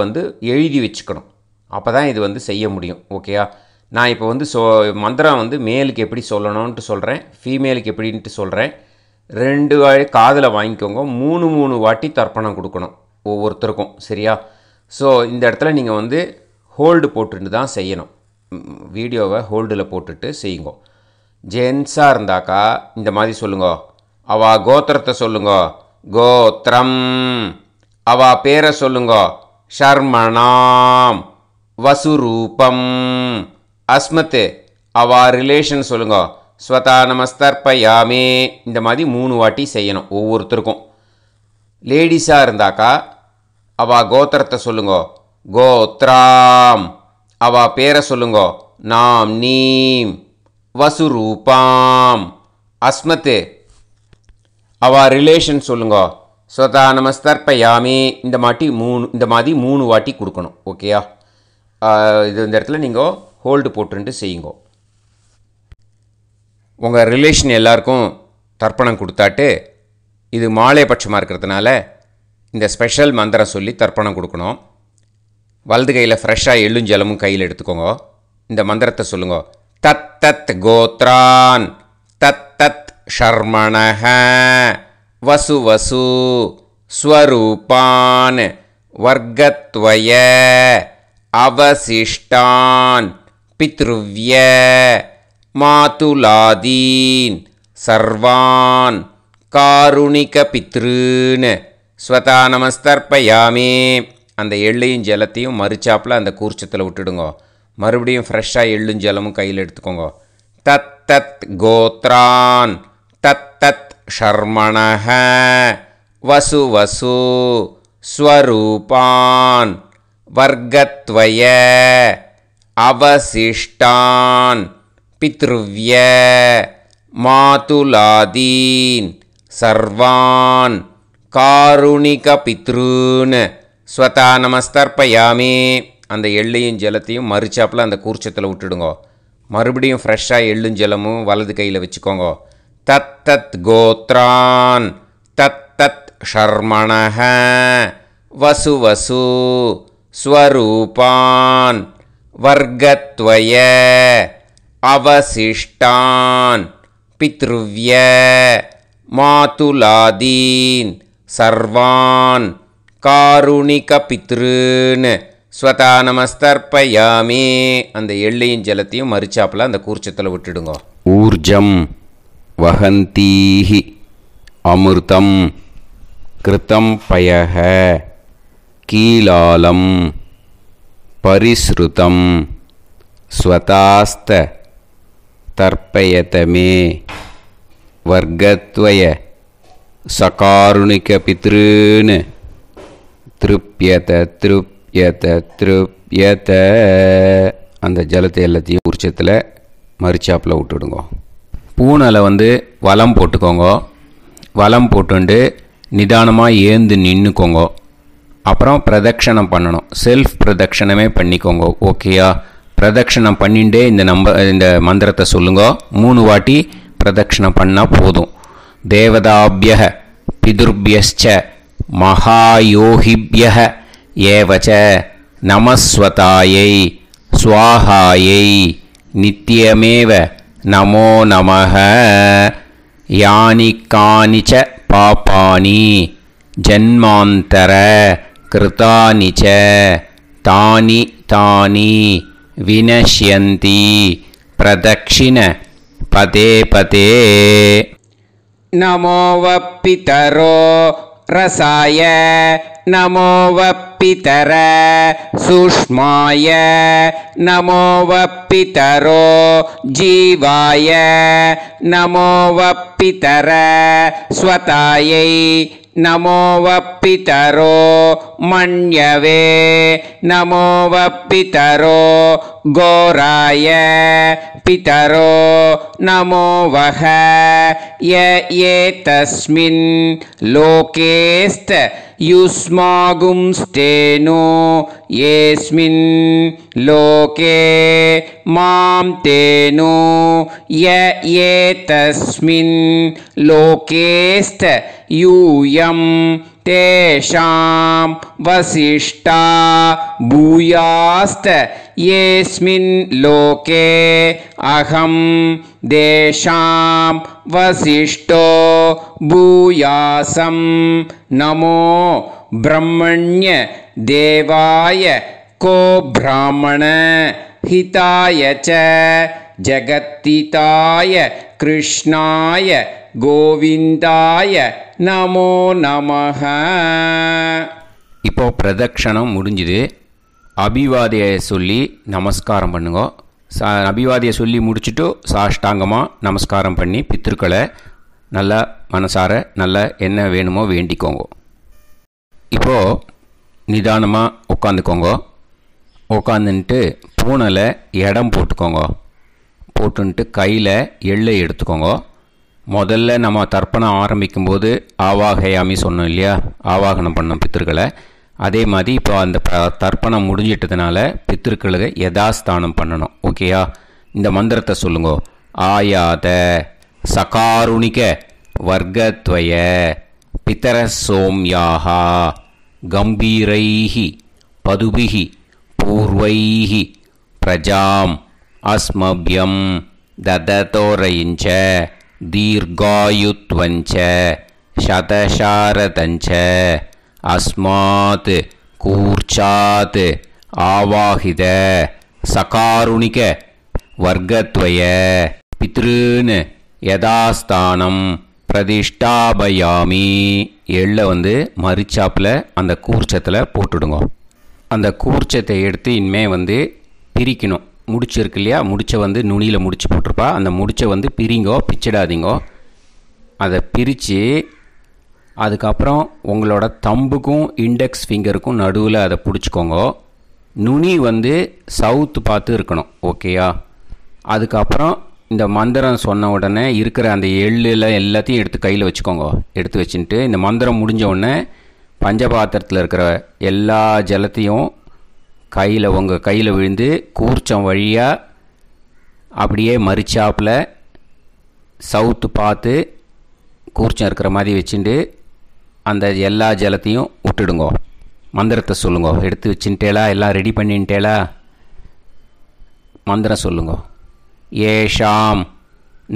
எழுதி வச்சுக்கணும். அப்போ தான் இது செய்ய முடியும். ஓகேயா? நான் இப்போ மந்திரம் மேலுக்கு எப்படி சொல்லணும்ன்ட்டு சொல்கிறேன், ஃபீமேலுக்கு எப்படின்ட்டு சொல்கிறேன். 2 வாட்டி காதில் வாங்கிக்கோங்க. 3 வாட்டி தர்ப்பணம் கொடுக்கணும் ஒவ்வொருத்தருக்கும். சரியா? ஸோ இந்த இடத்துல நீங்கள் ஹோல்டு போட்டுட்டு தான் செய்யணும். வீடியோவை ஹோல்டில் போட்டுட்டு செய்யுங்க. ஜென்ஸாக இருந்தாக்கா இந்த மாதிரி சொல்லுங்க. அவள் கோத்திரத்தை சொல்லுங்க. கோத்திரம். அவள் பேரை சொல்லுங்க. ஷர்மணாம் வசுரூபம் அஸ்மத். அவள் ரிலேஷன் சொல்லுங்க. ஸ்வதா நமஸ்தர்ப்பயாமி. இந்த மாதிரி 3 வாட்டி செய்யணும் ஒவ்வொருத்தருக்கும். லேடிஸாக இருந்தாக்கா அவள் கோத்திரத்தை சொல்லுங்க. கோத்ராம். அவள் பேரை சொல்லுங்க. நாம் நீம் வசுரூபாம் அஸ்மத். அவள் ரிலேஷன் சொல்லுங்க. ஸ்வதா நமஸ்தர்ப்பயாமி. இந்த மாதிரி 3 வாட்டி கொடுக்கணும். ஓகேயா? இந்த இடத்துல நீங்கள் ஹோல்டு போட்டுட்டு செய்யுங்க. உங்கள் ரிலேஷன் எல்லாருக்கும் தர்ப்பணம் கொடுத்தாட்டு, இது மாலை பட்சமாக இருக்கிறதுனால இந்த ஸ்பெஷல் மந்திரம் சொல்லி தர்ப்பணம் கொடுக்கணும். வலது கையில் ஃப்ரெஷ்ஷாக எள்ளும் ஜலமும் கையில் எடுத்துக்கோங்க. இந்த மந்திரத்தை சொல்லுங்க. தத் தத் கோத்ரான் தத் தத் ஷர்மணஹ வசு வசு ஸ்வரூபான் வர்க்கத்வய அவசிஷ்டான் பித்ருவ்ய மாதுலாதீன் சர்வான் காருணிக பித்ருன்னு ஸ்வதா நமஸ்தர்ப்பயாமி. அந்த எள்ளையும் ஜலத்தையும் மறுச்சாப்பில் அந்த கூர்ச்சத்தில் விட்டுடுங்க. மறுபடியும் ஃப்ரெஷ்ஷாக எள்ளும் ஜலமும் கையில் எடுத்துக்கோங்க. தத் தத் கோத்ரான் தத் தத் ஷர்மணஹ வசு வசு ஸ்வரூபான் வர்க்கத்வய அவசிஷ்டான் பித்ருவ்ய மாதுலாதீன் சர்வான் காருணிக பித்ருன் ஸ்வதா நமஸ்தர்ப்பயாமி. அந்த எள்ளையும் ஜலத்தையும் மறுச்சாப்பில் அந்த கூர்ச்சத்தில் விட்டுடுங்கோ. மறுபடியும் ஃப்ரெஷ்ஷாக எள்ளும் ஜலமும் வலது கையில் வச்சுக்கோங்க. தத் தத் கோத்ரான் தத் தத் ஷர்மணஹ வசு வசு ஸ்வரூபான் வர்க்கத்வய அவசிஷ்டான் பித்ருவ்ய மாதுலாதீன் சர்வான் காருணிக பித்ருன் ஸ்வதா நமஸ்தர்ப்பயாமி. அந்த எள்ளையும் ஜலத்தையும் மறுச்சாப்பில் அந்த கூர்ச்சத்தில் விட்டுடுங்க. ஊர்ஜம் வஹந்தீஹி அமிர்தம் கிருதம் பயஹ கீலாலம் பரிஸ்ருதம் ஸ்வதாஸ்த தர்ப்பயதமே வர்க்கத்வய சகாருணிக பித்ருன் திருப்யத திருப்யத திருப்யத. அந்த ஜலத்தை எல்லாத்தையும் உரிச்சத்தில் மறுச்சாப்பில் விட்டுடுங்க. பூனலை வலம் போட்டுக்கோங்க. வலம் போட்டுண்டு நிதானமாக ஏந்து நின்றுக்கோங்க. அப்புறம் பிரதட்சணம் பண்ணணும். செல்ஃப் பிரதட்சணமே பண்ணிக்கோங்க. ஓகேயா? பிரதட்சணம் பண்ணிண்டே இந்த மந்திரத்தை சொல்லுங்க. 3 வாட்டி பிரதட்சணம் பண்ணால் போதும். தேவதாபிய பிதுர்பியஸ்ச மகாயோகிபிய ஏவச்ச நமஸ்வதாயை ஸ்வாஹாயை நித்யமேவ நமோ நமஹ. யானி கானிச்ச பாபானி ஜன்மாந்தர கிருதானி ச தானி தானி வினஷ்யந்தி பிரதக்ஷிண பதே பதே. நமோ வப்பிதரோ ரசாய நமோ வப்பிதர சூஷ்மாய நமோ வப்பிதரோ ஜீவாய நமோ வப்பிதர ஸ்வதாயை நமோ வப்பிதரோ மண்யவே நமோ வப்பிதரோ கோராய பிதரோ நமோ வஹ. ஏதஸ்மின் லோகேஸ்த யுஸ்மாகும்ஸ்தேனோ ஏஸ்மின் லோகே மாம் தேனோ. ஏதஸ்மின் லோகேஸ்த யூயம் தேஷாம் வசிஷ்டா பூயாஸ்த ஏஸ்மின் லோகே அகம் தேஷாம் வசிஷ்டோ பூயாசம். நமோ பிரம்மண்ய தேவாய கோ பிராமண ஹிதாய ச ஜகத்திதாய கிருஷ்ணாய கோவிந்தாய நமோ நமஹ. இப்போ பிரதட்சணம் முடிஞ்சுது. அபிவாதியை சொல்லி நமஸ்காரம் பண்ணுங்க. அபிவாதியை சொல்லி முடிச்சுட்டு சாஷ்டாங்கமாக நமஸ்காரம் பண்ணி பித்ருக்களை நல்லா மனசார நல்லா என்ன வேணுமோ வேண்டிக்கோங்க. இப்போது நிதானமாக உட்காந்துக்கோங்க. உட்காந்துன்ட்டு பூனலை இடம் போட்டுக்கோங்க. போட்டுன்ட்டு கையில் எள்ளை எடுத்துக்கோங்க. முதல்ல நம்ம தர்ப்பணம் ஆரம்பிக்கும்போது ஆவாகயாமி சொன்னோம் இல்லையா? ஆவாகனம் பண்ணோம் பித்திருக்களை. அதே மாதிரி இப்போ அந்த தர்ப்பணம் முடிஞ்சிட்டதுனால பித்திருக்களுக்கு யதாஸ்தானம் பண்ணணும். ஓகேயா? இந்த மந்திரத்தை சொல்லுங்க. ஆயாத சகாருணிக வர்க்கத்வய பிதர சோம்யாஹா கம்பீரைஹி பதுபிஹி பூர்வைஹி பிரஜாம் அஸ்மபியம் தததோரயிஞ்ச தீர்காயுத்வஞ்ச சதசாரதஞ்ச அஸ்மாத் கூர்ச்சாத் ஆவாஹித சகாருணிக வர்க்கத்வய பித்ருன் யதாஸ்தானம் பிரதிஷ்டாபயாமி. எள்ளை மரிச்சாப்பில் அந்த கூர்ச்சத்தில் போட்டுடுங்க. அந்த கூர்ச்சத்தை எடுத்து இனிமேல் பிரிக்கணும். முடிச்சிருக்கு இல்லையா? முடிச்சை நுனியில் முடிச்சு போட்டிருப்பா. அந்த முடிச்சை பிரிங்கோ, பிச்சிடாதீங்கோ. அதை பிரித்து அதுக்கப்புறம் உங்களோட தம்புக்கும் இண்டெக்ஸ் ஃபிங்கருக்கும் நடுவில் அதை பிடிச்சிக்கோங்க. நுனி வந்து சவுத்து பார்த்து இருக்கணும். ஓகேயா? அதுக்கப்புறம் இந்த மந்திரம் சொன்ன உடனே இருக்கிற அந்த எள்ளில் எல்லாத்தையும் எடுத்து கையில் வச்சுக்கோங்க. எடுத்து வச்சுட்டு இந்த மந்திரம் முடிஞ்ச உடனே பஞ்சபாத்திரத்தில் இருக்கிற எல்லா ஜலத்தையும் உங்கள் கையில் விழுந்து கூர்ச்சம் வழியாக அப்படியே மறிச்சாப்பில் சவுத்து பார்த்து கூர்ச்சம் இருக்கிற மாதிரி வச்சுட்டு அந்த எல்லா ஜலத்தையும் விட்டுடுங்கோ. மந்திரத்தை சொல்லுங்க. எடுத்து வச்சுட்டேலா? எல்லாம் ரெடி பண்ணிட்டேலா? மந்திரம் சொல்லுங்க. ஏஷாம்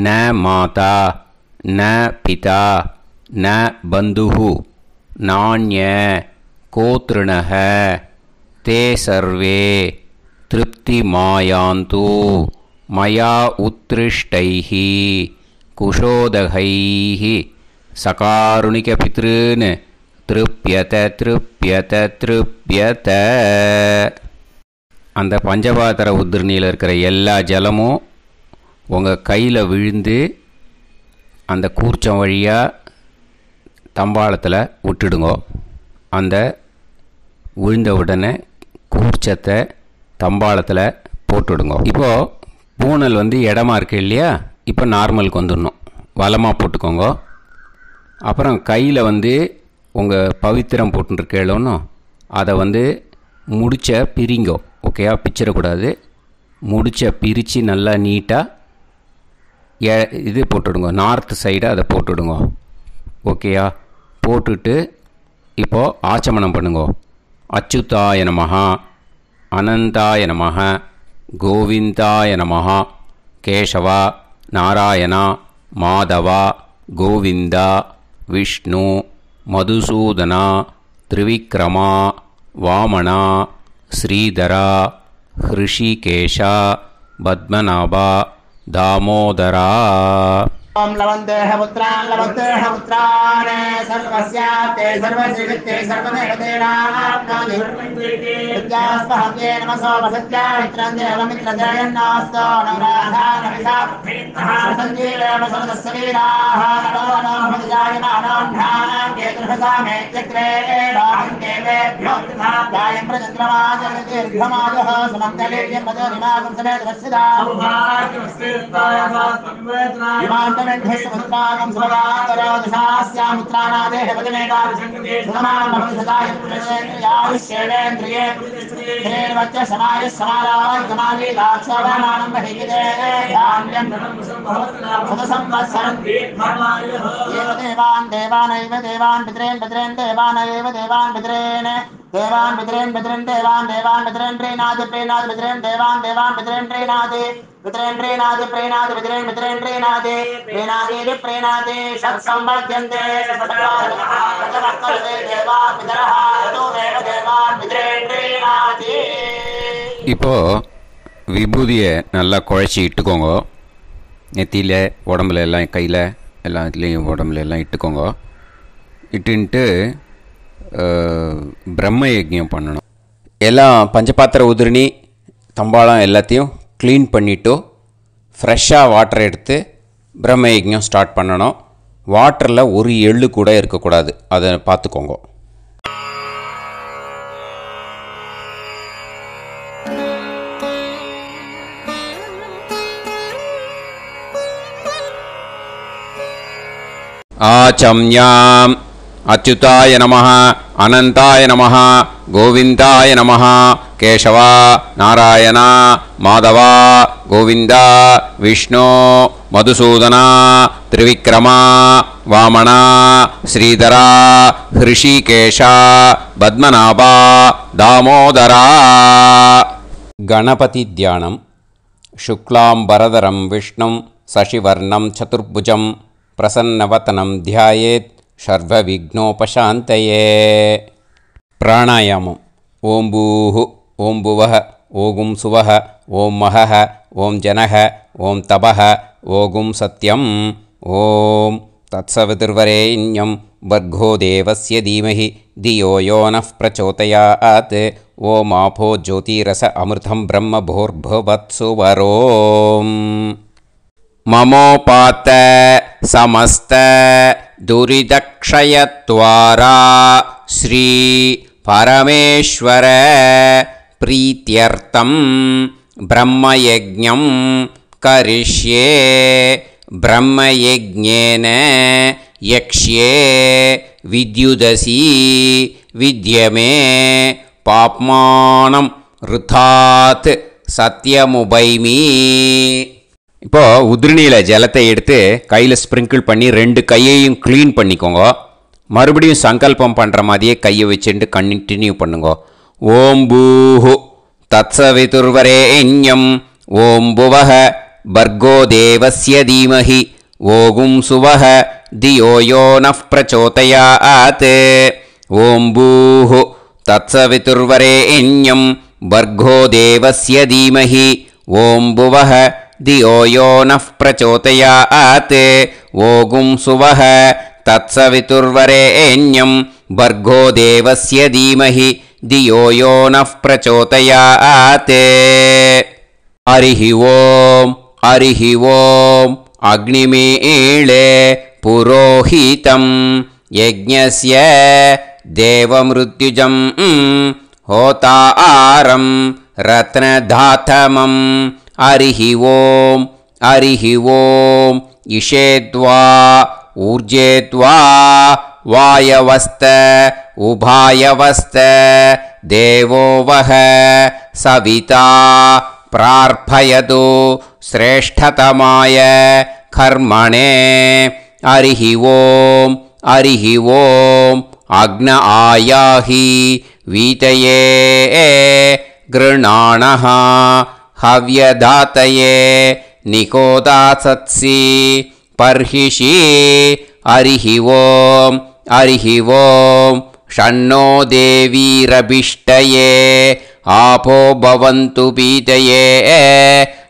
ந மாதா ந பிதா ந பந்துஹு நாண்ய கோத்ருணஹ தே சர்வே திருப்தி மாயாந்து மயா உத்ருஷ்டைஹி குஷோதகைஹி சகாருணிக பித்ருன் திருப்யத திருப்யத திருப்யத. அந்த பஞ்சபாத்திர உதிரணியில் இருக்கிற எல்லா ஜலமும் உங்கள் கையில் விழுந்து அந்த கூர்ச்சம் வழியாக தம்பாளத்தில் விட்டுடுங்கோ. அந்த விழுந்த உடனே கூர்ச்சத்தை தம்பாளத்தில் போட்டுவிடுங்க. இப்போது பூனல் வந்து இடமா இருக்கு இல்லையா? இப்போ நார்மலுக்கு வந்துடணும். வலமாக போட்டுக்கோங்க. அப்புறம் கையில் வந்து உங்கள் பவித்திரம் போட்டுருக்கேளோன்னு அதை வந்து முடிச்ச பிரிங்கோ. ஓகேயா? பிச்சிடக்கூடாது. முடிச்ச பிரித்து நல்லா நீட்டாக இது போட்டுடுங்க. நார்த் சைடு அதை போட்டுடுங்க. ஓகேயா? போட்டுட்டு இப்போது ஆச்சமனம் பண்ணுங்க. அச்சுதாய நமஹ அனந்தாய நமஹ கோவிந்தாய நமஹ கேசவா நாராயணா மாதவா கோவிந்தா விஷ்ணு மதுசூதனா திரிவிக்ரமா வாமனா ஸ்ரீதரா ஹிருஷிகேஷா பத்மநாபா தாமோதரா. ओम लवन्तेह पुत्रान् सर्वस्याप्ते सर्वश्रीवित्ते सर्वदेवतेनाप्नोतिर्विद्यास्पहव्ये नमसो वसत्या मित्रं देवमित्रजयन्नास्तो नवराधानविषाः सञ्जीवेम सर्वस्वीराः नमो नमः जायमानान्धानां केतुर्भसामेत्यग्रे देवेभ्यो गायं प्रचन्द्रमाजगतिर्घमाजः समन्तलीर्यं पदनिमागं समेत वत्सिदा विमानमेध्यस्वत्रागं सुभगान्तरोदशास्यामुत्रानादेह पदमेता सुमान् भवसदाय पुरुषेन्द्रियायुष्येवेन्द्रिये हेर्वच्च समायः समाराय कमाली दाक्षाभामानं बहिगिदे धान्यं सदसंवत्सरं एव देवान् देवानैव देवान् पितॄन् पितॄन् देवानैव देवान् पितॄन् देवान् पितॄन् पितॄन् देवान् देवान् पितॄन् प्रीणाति प्रीणाति पितॄन् देवान् देवान् पितॄन् प्रीणाति पितॄन् प्रीणाति प्रीणाति पितॄन् पितॄन् प्रीणाति प्रीणाति प्रीणाति षट्संवर्ध्यन्ते देवा पितरः तो देव देवान् पितॄन् प्रीणाति. இப்போ விபூதியை நல்லா குழச்சி இட்டுக்கோங்க. நெத்தியில் உடம்புல எல்லாம் கையில் எல்லாத்துலேயும் உடம்புல எல்லாம் இட்டுக்கோங்க. இட்டுன்ட்டு பிரம்ம யஜ்ஞம் பண்ணணும். எல்லாம் பஞ்சபாத்திர உதிரணி தம்பாளம் எல்லாத்தையும் க்ளீன் பண்ணிவிட்டு ஃப்ரெஷ்ஷாக வாட்டர் எடுத்து பிரம்ம யஜ்ஞம் ஸ்டார்ட் பண்ணணும். வாட்டரில் ஒரு எள்ளு கூட இருக்கக்கூடாது. அதை பார்த்துக்கோங்க. ஆச்சம்யாம் அச்சுதாய நமஹ அனந்தாய நமஹ கோவிந்தாய நமஹ கேசவா நாராயணா மாதவா கோவிந்தா விஷ்ணு மதுசூதனா திரிவிக்ரமா வாமனா ஸ்ரீதரா ஹிருஷிகேஷா பத்மநாபா தாமோதரா. கணபதி தியானம். சுக்லாம்பரதரம் விஷ்ணும் சசிவர்ணம் சதுர்புஜம் பிரசன்னவதனம் தியாயேத் சர்வவிக்னோபசாந்தயே. பிராணாயாமம். ஓம் பூஹு ஓம் புவஹ ஓகும் சுவஹ ஓம் மஹஹ ஓம் ஜனஹ ஓம் தபஹ ஓகும் சத்யம். ஓம் தத்சவிதுர்வரேண்யம் வர்கோ தேவஸ்ய தீமஹி தியோ யோ நः பிரச்சோதயாத். ஓம் ஆபோ ஜோதிரஸ அமிர்தம் பிரம்ம பூர்புவத்சு வரோம். மமோபாத்த சமஸ்த துரிதக்ஷயத்வாரா ஸ்ரீ பரமேஸ்வர प्रीत्यर्थं ब्रह्मयज्ञं करिष्ये ब्रह्मयज्ञेन यक्ष्ये विद्युदसि विद्यमे पाप्मानं ऋथात् சத்தியமுபைமி. இப்போது உதிரணியில் ஜலத்தை எடுத்து கையில் ஸ்ப்ரிங்கிள் பண்ணி 2 கையையும் க்ளீன் பண்ணிக்கோங்க. மறுபடியும் சங்கல்பம் பண்ணுற மாதிரியே கையை வச்சுட்டு கண்டினியூ பண்ணுங்க. ஓம் பூஹு தத்சவிதுர்வரேண்யம் ஓம் புவஹ பர்கோ தேவஸ்ய தீமஹி ஓகும் சுவஹ தியோ யோ நஃப் பிரச்சோதயாத். ஓம் பூஹு தத்சவிதுர்வரேண்யம் भर्गो देवस्य धीमहि ओं भुवः धियो यो नः प्रचोदयात्. ओगुं सुवः तत्सवितुर्वरेण्यं भर्गो देवस्य धीमहि धियो यो नः प्रचोदयात्. हरिः ओम् अग्निमीळे पुरोहितं यज्ञस्य देवमृत्युजं होतारं रत्नधातमं. हरिः ओम् इषेद्वा ऊर्जेद्वा वायवस्त उभायवस्त देवो वः सविता प्रार्थयतु श्रेष्ठतमाय कर्मणे. हरिः ओम् अग्न आयाहि वीतये गृणाणः हव्यदातये निकोदासत्सि पर्हिषि. हरिः ओम् षण्णो देवीरभिष्टये आपो भवन्तु पीतये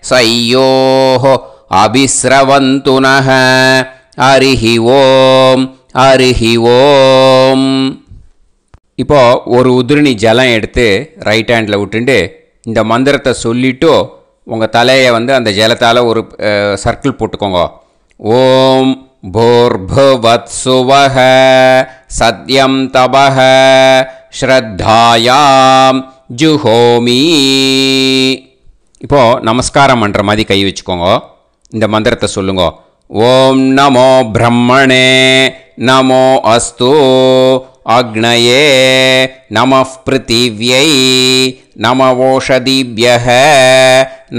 सयोः अभिस्रवन्तु नः. हरिः ओम्. இப்போது ஒரு உதிரணி ஜலம் எடுத்து ரைட் ஹேண்டில் விட்டுண்டு இந்த மந்திரத்தை சொல்லிவிட்டு உங்கள் தலையை அந்த ஜலத்தால் ஒரு சர்க்கிள் போட்டுக்கோங்க. ஓம் भूर्भुवत्सुवः सत्यं तपः ஸ்ரத்தாயாம் ஜுஹோமி. இப்போது நமஸ்காரம் பண்ணுற மாதிரி கை வச்சுக்கோங்க. இந்த மந்திரத்தை சொல்லுங்க. ஓம் நமோ பிரம்மணே நமோ அஸ்து அக்னயே நமः பிருத்திவ்யை நமவோஷதிभ्यः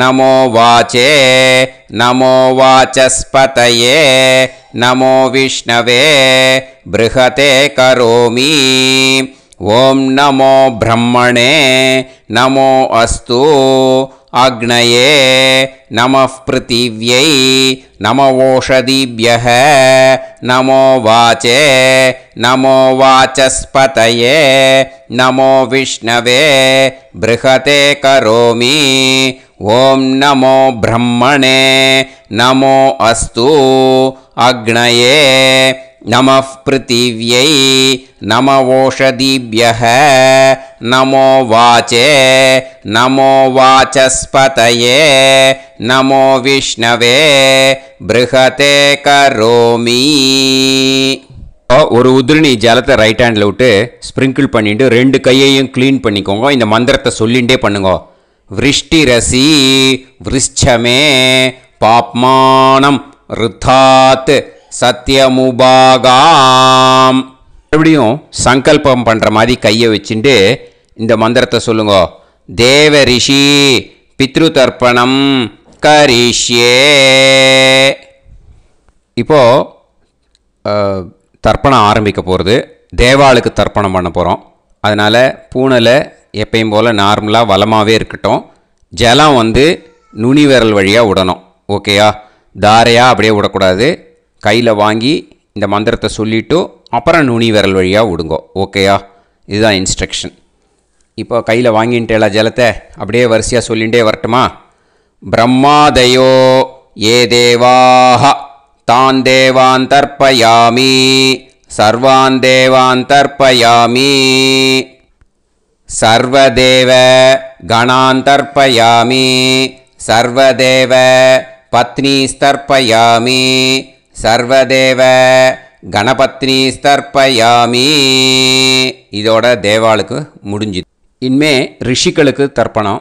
நமோ வாச்சே நமோ வாசஸ்பதயே நமோ விஷ்ணவே ப்ருஹதே கரோமி. ஓம் நமோ பிரம்மணே நமோ அஸ்து அக்னயே நமः பிருத்திவ்யை நமவோஷதிभ्यः நமோ வாச்சே நமோ வாசஸ்பதயே நமோ விஷ்ணவே ப்ருஹதே கரோமி. ஓம் நமோ பிரம்மணே நமோ அஸ்து அக்னயே நமः பிருத்திவ்யை நமவோஷதிभ्यः நமோ வாச்சே நமோ வாசஸ்பதயே நமோ விஷ்ணவே ப்ருஹதே கரோமி. ஒரு உதிரணி ஜலத்தை ரைட் ஹேண்டில் விட்டு ஸ்ப்ரிங்கிள் பண்ணிட்டு 2 கையையும் க்ளீன் பண்ணிக்கோங்க. இந்த மந்திரத்தை சொல்லிகிட்டே பண்ணுங்க. விருஷ்டிரசி விருஷ்சமே பாப்மானம் ருத்தாத் சத்யமுபாகாம். மறுபடியும் சங்கல்பம் பண்ணுற மாதிரி கையை வச்சுட்டு இந்த மந்திரத்தை சொல்லுங்க. தேவ ரிஷி பித்ரு தர்ப்பணம் கரிஷ்யே. இப்போது தர்ப்பணம் ஆரம்பிக்க போகிறது. தேவாளுக்கு தர்ப்பணம் பண்ண போகிறோம். அதனால் பூனலை எப்பயும் போல் நார்மலாக வளமாகவே இருக்கட்டும். ஜலம் நுனி விரல் வழியாக விடணும். ஓகேயா? தாரையாக அப்படியே விடக்கூடாது. கையில் வாங்கி இந்த மந்திரத்தை சொல்லிவிட்டு அப்புறம் நுனி விரல் வழியாக விடுங்க. ஓகேயா? இதுதான் இன்ஸ்ட்ரக்ஷன். இப்போ கையில் வாங்கிட்டேல ஜலத்தை அப்படியே வரிசையாக சொல்லிகிட்டே வரட்டுமா? பிரம்மாதயோ ஏ தேவாஹ தான் தேவான் தர்ப்பயாமி சர்வான் தேவான் தர்ப்பயாமி சர்வதேவ கணான் தர்ப்பயாமி சர்வதேவ பத்னீஸ்தர்ப்பயாமி சர்வதேவ கணபத்னீஸ்தர்ப்பயாமி. இதோட தேவாளுக்கு முடிஞ்சுது. இனிமே ரிஷிகளுக்கு தர்ப்பணம்.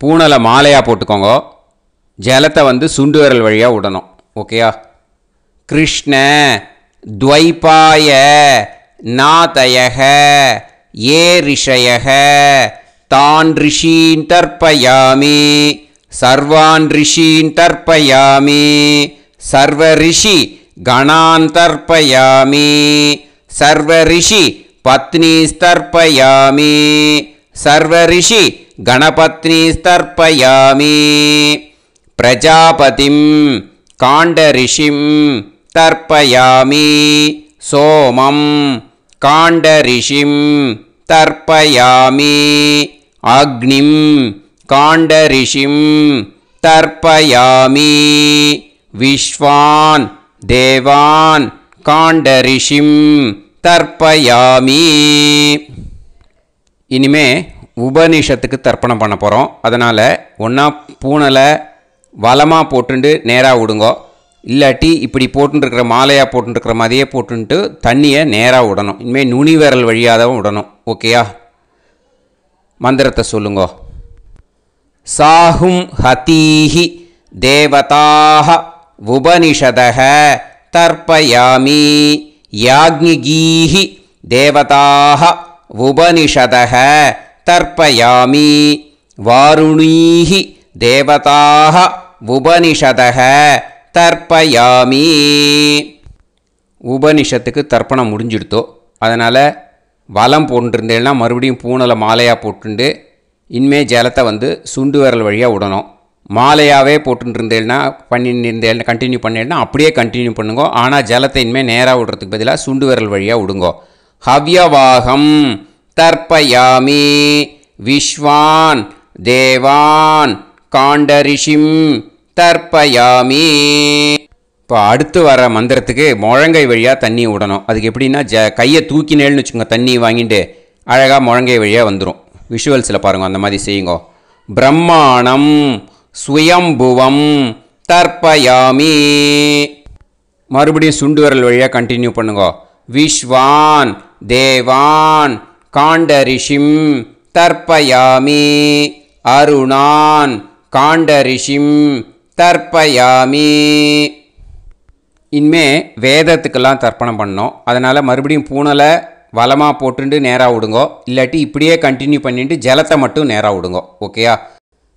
பூனலை மாலையாக போட்டுக்கோங்க. ஜலத்தை வந்து சுண்டு விரல் வழியாக விடணும். ஓகேயா? கிருஷ்ண துவைபாய நாதயக ஏ ரிஷயக தான் ரிஷீன் தர்ப்பயாமி சர்வான் ரிஷீன் தர்ப்பயாமி சர்வ ரிஷி கணான் தர்ப்பயாமி சர்வ ரிஷி பத்னீஸ்தர்ப்பயாமி சர்வ ரிஷி கணபத்னீஸ்தர்ப்பயாமி பிரஜாபதிம் காண்டரிஷிம் தர்ப்பயாமி சோமம் காண்டரிஷிம் தர்ப்பயாமி அக்னிம் காண்டரிஷிம் தர்ப்பயாமி விஸ்வான் தேவான் காண்டரிஷிம் தர்ப்பயாமி. இனிமே உபனிஷத்துக்கு தர்ப்பணம் பண்ண போகிறோம். அதனால் ஒன்றா பூனலை வலமாக போட்டுண்டு நேராக விடுங்கோ. இல்லாட்டி இப்படி போட்டுருக்கிற மாலையாக போட்டுருக்கிற மாதிரியே போட்டுன்ட்டு தண்ணியை நேராக விடணும். இனிமேல் நுனி விரல் வழியாக தான் விடணும். ஓகேயா? மந்திரத்தை சொல்லுங்கோ. சாஹும் ஹதீஹி தேவதாக உபனிஷதக தர்ப்பயாமி யாக்ஞிகீஹி தேவதாக உபனிஷதக தர்ப்பயாமி வாருணீஹி தேவதாக உபனிஷதக தர்ப்பயாமி. உபனிஷத்துக்கு தர்ப்பணம் முடிஞ்சிடுத்தோ. அதனால் வலம் போட்டுருந்தேன்னா மறுபடியும் பூனலை மாலையாக போட்டுண்டு இனிமே ஜலத்தை வந்து சுண்டு விரல் வழியாக விடணும். மாலையாகவே போட்டுருந்தேன்னா பண்ணியிருந்தேன் கண்டினியூ பண்ணேன்னா அப்படியே கண்டினியூ பண்ணுங்கோ. ஆனால் ஜலத்தை இனிமேல் நேராக விடுறதுக்கு பதிலாக சுண்டு விரல் வழியாக விடுங்கோ. ஹவ்யவாகம் தர்ப்பயாமி விஸ்வான் தேவான் காண்டரிஷிம் தர்ப்பயாமி. இப்போ அடுத்து வர மந்திரத்துக்கு முழங்கை வழியாக தண்ணி விடணும். அதுக்கு எப்படின்னா கையை தூக்கினேன்னு வச்சுக்கோங்க, தண்ணி வாங்கிட்டு அழகாக முழங்கை வழியாக வந்துடும். விஷுவல்ஸில் பாருங்கள், அந்த மாதிரி செய்யுங்கோ. பிரம்மாணம் ஸ்வயம்புவம் தர்ப்பயாமி. மறுபடியும் சுண்டு விரல் வழியாக கண்டினியூ பண்ணுங்கோ. விஸ்வான் தேவான் காண்டரிஷிம் தர்ப்பயாமி அருணான் காண்டரிஷிம் தர்ப்பயாமி. இனிமே வேதத்துக்கெல்லாம் தர்ப்பணம் பண்ணோம். அதனால் மறுபடியும் பூனலை வலமாக போட்டுட்டு நேராக விடுங்கோ. இல்லாட்டி இப்படியே கண்டினியூ பண்ணிட்டு ஜலத்தை மட்டும் நேராக விடுங்கோ. ஓகேயா?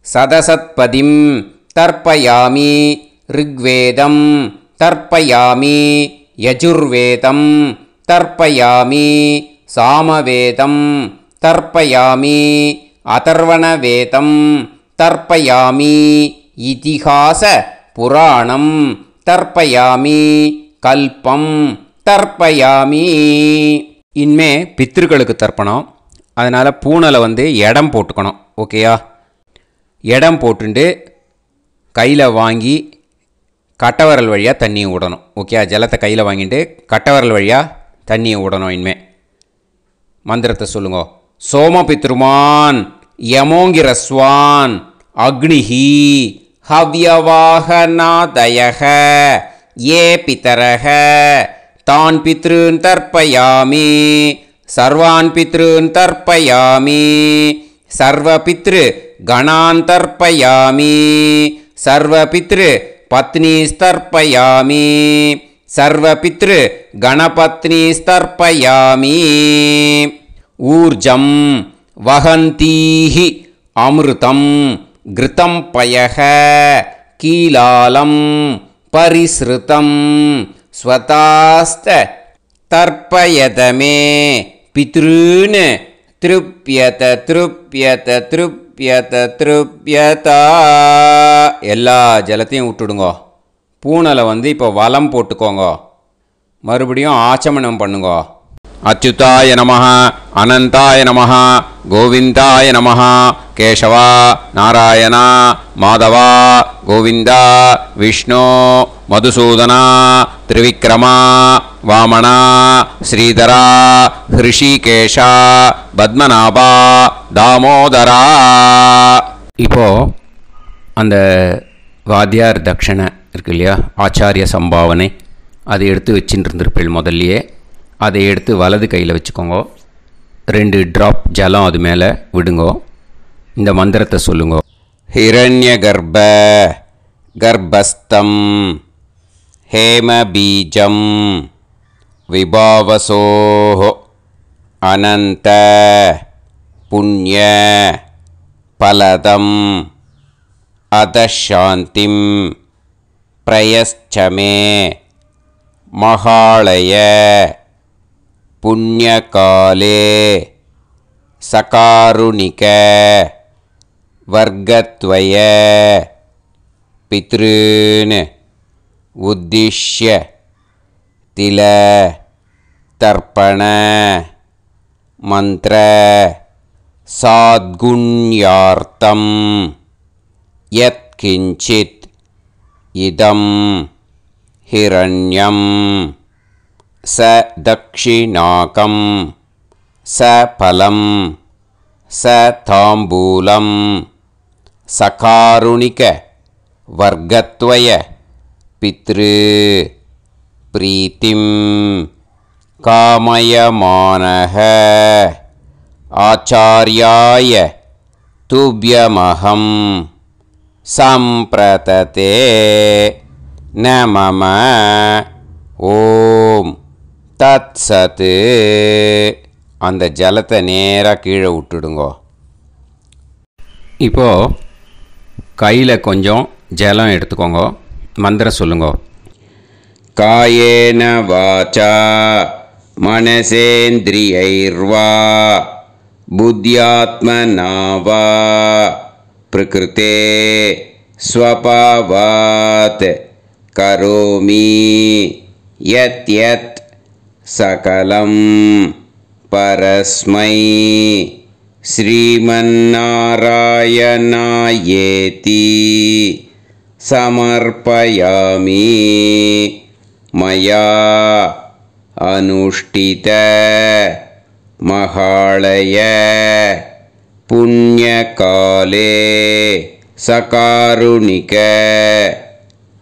சதசத்பதிம் தர்ப்பயாமி ரிக்வேதம் தர்ப்பயாமி யஜுர்வேதம் தர்ப்பயாமி சாமவேதம் தர்ப்பயாமி அதர்வணவேதம் தர்ப்பயாமி இதிஹாச புராணம் தர்ப்பயாமி கல்பம் தர்ப்பயாமி. இனிமே பித்ருக்களுக்கு தர்ப்பணம். அதனால் பூனலை வந்து இடம் போட்டுக்கணும். ஓகேயா? இடம் போட்டுண்டு கையில் வாங்கி கட்டவரல் வழியாக தண்ணியை விடணும். ஓகேயா? ஜலத்தை கையில் வாங்கிட்டு கட்டவரல் வழியாக தண்ணியை விடணும். இனிமே மந்திரத்தை சொல்லுங்க. சோமபித்ருமான் யமோங்கிரஸ்வான் அக்னிஹி ஹவ்யவாகநாதயக ஏ பிதரக தான் பித்ருன் தர்ப்பயாமி சர்வான் பித்ருன் தர்ப்பயாமி சர்வ பித்ரு கணான் தர்ப்பயாமி சர்வ பித்ரு பத்னீஸ்தர்ப்பயாமி சர்வ பித்ரு கணபத்னீஸ்தர்ப்பயாமி. ஊர்ஜம் வஹந்தீஹி அமிர்தம் கிருதம் பயக கீலாலம் பரிஸ்ருதம் ஸ்வதாஸ்த தர்ப்பயதமே பித்ருன் திருப்யத திருப்யத திருப்யத திருப்யதா. எல்லா ஜலத்தையும் விட்டுடுங்கோ. பூனலை வந்து இப்போ வலம் போட்டுக்கோங்க. மறுபடியும் ஆச்சமனம் பண்ணுங்கோ. அச்சுதாய நமஹ அனந்தாய நமஹ கோவிந்தாய நமஹ கேசவா நாராயணா மாதவா கோவிந்தா விஷ்ணு மதுசூதனா திரிவிக்ரமா வாமனா ஸ்ரீதரா ஹிருஷிகேஷா பத்மநாபா தாமோதரா. இப்போது அந்த வாத்தியார் தட்சணை இருக்கு இல்லையா, ஆச்சாரிய சம்பாவனை, அதை எடுத்து வச்சுட்டு இருந்திருப்பேள் முதல்லையே. அதை எடுத்து வலது கையில் வச்சுக்கோங்க. 2 ட்ராப் ஜலம் அது மேலே விடுங்கோ. இந்த மந்திரத்தை சொல்லுங்கோ. ஹிரண்யகர்ப கர்ப்பஸ்தம் ஹேமபீஜம் விபாவசோஹ அனந்த புண்ணிய பலதம் அதசாந்திம் பிரயஸ்சமே மகாளய புண்ணியகாலே சகாருணிக வர்க்கத்வய பித்ருன் உத்திஷ்ய தில தர்ப்பண மந்திர சாத்குண்யார்த்தம் யத்கிஞ்சித் இதம் ஹிரண்யம் ச தக்ஷிணாகம் ச பலம் ச தாம்பூலம் சகாருணிக வர்க்கத்வய பித்ரு பிரீத்திம் காமயமானஹ ஆச்சார்யாய துப்யமஹம் சம்பிரததே நமம ஓம் தத் சத்து. அந்த ஜலத்தை நேராக கீழே விட்டுடுங்கோ. இப்போது கையில் கொஞ்சம் ஜலம் எடுத்துக்கோங்க. மந்திரம் சொல்லுங்க. காயேன வாசா மனசேந்திரியைர்வா புத்யாத்மனா வா பிரகிருதே ஸ்வபாவாத் கரோமி யத் யத் சகலம் பரஸ்மை ஸ்ரீமன்னாராயணாயேதி சமர்ப்பயாமி மயா அனுஷ்டித மகாளய புண்ணியகாலே சகாருணிக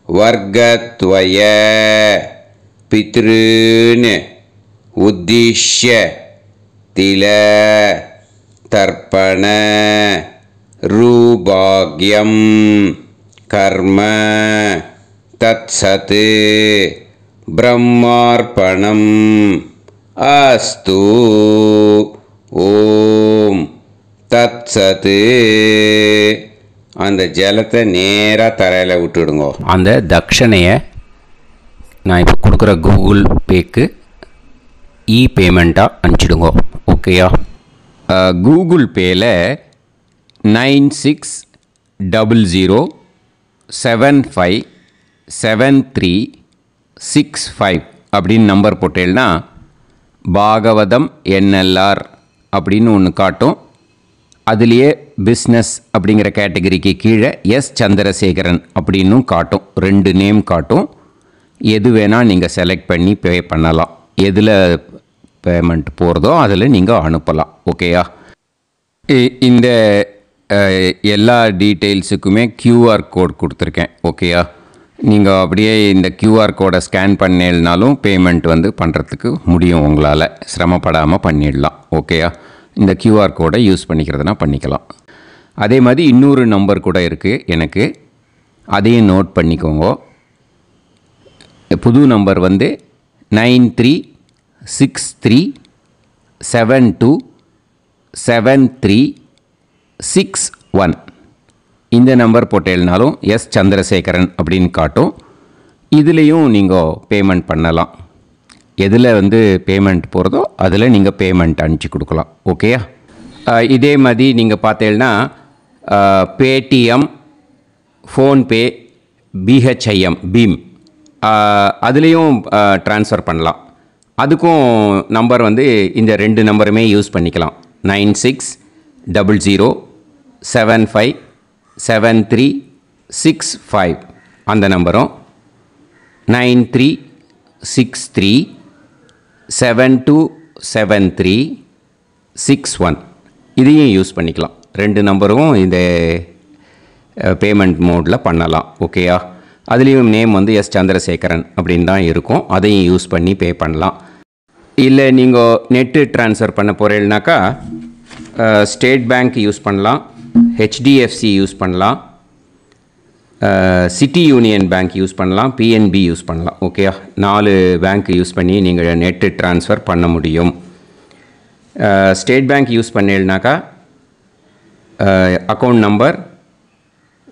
வர்க்கத்வய பித்ருன் உத்திஷ்ய தில தர்ப்பண ரூபாக்யம் கர்ம தத்சத் பிரம்மார்ப்பணம் அஸ்து. ஓம் தத்சத். அந்த ஜலத்தை நேராக தரையில் விட்டுடுங்க. அந்த தட்சணையை நான் இப்போ கொடுக்குற கூகுள் பேக்கு பேமெண்ட்டாக அனுப்பிச்சிடுங்க. ஓகேயா? கூகுள் பேயில் 9600757365 அப்படின்னு நம்பர் போட்டேன்னா பாகவதம் என்எல்ஆர் அப்படின்னு ஒன்று காட்டும். அதுலேயே பிஸ்னஸ் அப்படிங்கிற கேட்டகரிக்கு கீழே எஸ் சந்திரசேகரன் அப்படின்னும் காட்டும். 2 நேம் காட்டும். எது வேணால் நீங்கள் செலக்ட் பண்ணி பே பண்ணலாம். எதில் பேமெண்ட் போகிறதோ அதில் நீங்கள் அனுப்பலாம். ஓகேயா? இந்த எல்லா டீட்டெயில்ஸுக்குமே QR கோட் கொடுத்துருக்கேன். ஓகேயா? நீங்கள் அப்படியே இந்த QR கோடை ஸ்கேன் பண்ணேனாலும் பேமெண்ட் பண்ணுறதுக்கு முடியும். உங்களால் சிரமப்படாமல் பண்ணிடலாம். ஓகேயா? இந்த QR கோடை யூஸ் பண்ணிக்கிறதுனா பண்ணிக்கலாம். அதே மாதிரி இன்னொரு நம்பர் கூட இருக்குது எனக்கு. அதையும் நோட் பண்ணிக்கோங்க. புது நம்பர் 9363727361. இந்த நம்பர் போட்டேனாலும் எஸ் சந்திரசேகரன் அப்படின்னு காட்டும். இதுலேயும் நீங்கள் பேமெண்ட் பண்ணலாம். எதில் பேமெண்ட் போகிறதோ அதில் நீங்கள் பேமெண்ட் அனுப்பிச்சி கொடுக்கலாம். ஓகேயா? இதே மாதிரி நீங்கள் பார்த்தீங்கன்னா பேடிஎம், ஃபோன்பே, பிஹெச்ஐஎம், பீம் அதுலேயும் ட்ரான்ஸ்ஃபர் பண்ணலாம். அதுக்கும் நம்பர் இந்த 2 நம்பருமே யூஸ் பண்ணிக்கலாம். 9600757365 அந்த நம்பரும் 9363727361 இதையும் யூஸ் பண்ணிக்கலாம். 2 நம்பரும் இந்த பேமெண்ட் மோடில் பண்ணலாம். ஓகேயா? அதுலேயும் நேம் எஸ் சந்திரசேகரன் அப்படின்னு தான் இருக்கும். அதையும் யூஸ் பண்ணி பே பண்ணலாம். இல்லை நீங்கள் நெட்டு ட்ரான்ஸ்ஃபர் பண்ண போகிறீங்கனாக்கா ஸ்டேட் பேங்க் யூஸ் பண்ணலாம், ஹெச்டிஎஃப்சி யூஸ் பண்ணலாம், சிட்டி யூனியன் பேங்க் யூஸ் பண்ணலாம், பிஎன்பி யூஸ் பண்ணலாம். ஓகேயா, 4 பேங்க் யூஸ் பண்ணி நீங்கள் நெட்டு ட்ரான்ஸ்ஃபர் பண்ண முடியும். ஸ்டேட் பேங்க் யூஸ் பண்ணீங்கனாக்கா account number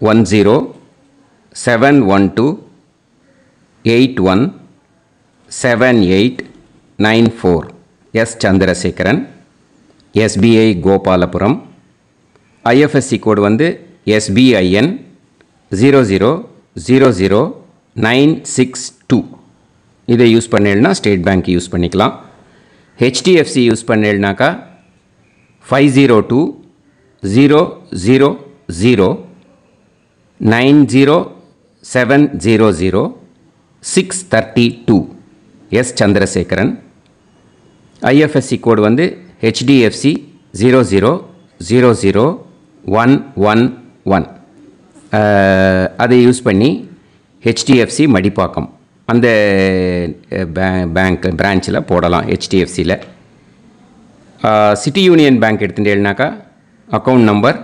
1071281789 S Chandrasekaran, SBI Gopalapuram. IFSC code வந்து SBIN 0000962. இதை யூஸ் பண்ணீங்கன்னா ஸ்டேட் பேங்க் யூஸ் பண்ணிக்கலாம். ஹெச்டிஎஃப்சி யூஸ் பண்ணீங்கனாக்கா 5020090700 எஸ் சந்திரசேகரன். ஐஎஃப்எஸ்சி கோடு வந்து HDFC 0000111. அதை யூஸ் பண்ணி HDFC மடிப்பாக்கம் அந்த பேங்க் பிரான்ச்சில் போடலாம். HDFCயில் சிட்டி யூனியன் பேங்க் எடுத்துட்டேன்னாக்கா account number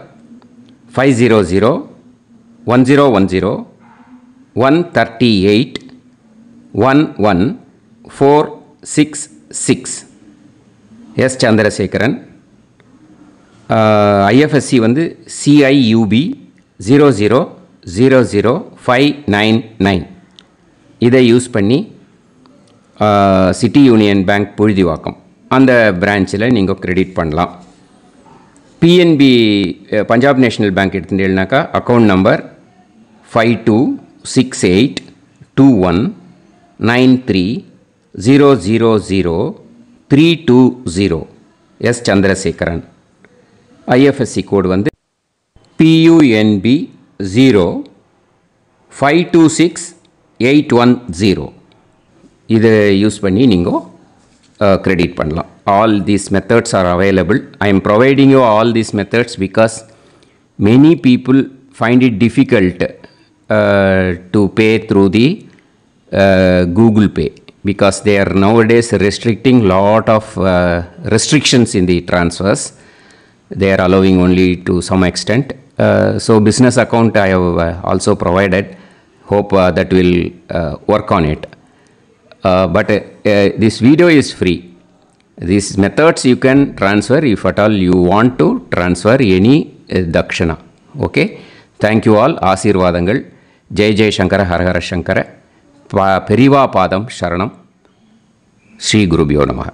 500101381146 S Chandrasekaran. IFSC வந்து CIUB 0000599. இதை யூஸ் பண்ணி சிட்டி யூனியன் பேங்க் புழுதிவாக்கம் அந்த பிரான்ச்சில் நீங்கள் கிரெடிட் பண்ணலாம். பிஎன்பி பஞ்சாப் நேஷ்னல் பேங்க் எடுத்துட்டீங்கன்னாக்கா account number 52682193000320 S Chandrasekaran. IFSC code வந்து PUNB 0526810. இதை யூஸ் பண்ணி நீங்கள் கிரெடிட் பண்ணலாம். All these methods are available. I am providing you all these methods because many people find it difficult to pay through the Google Pay because they are nowadays restricting lot of restrictions in the transfers. They are allowing only to some extent. So business account I have also provided. Hope that will work on it. But this video is free. These methods you can transfer if at all you want to transfer any dakshana. Okay. Thank you all. Aasirvadangal. Jai Jai Shankara Har Har Shankara. Periva Padam Sharanam. Shri Gurubhyo Namaha.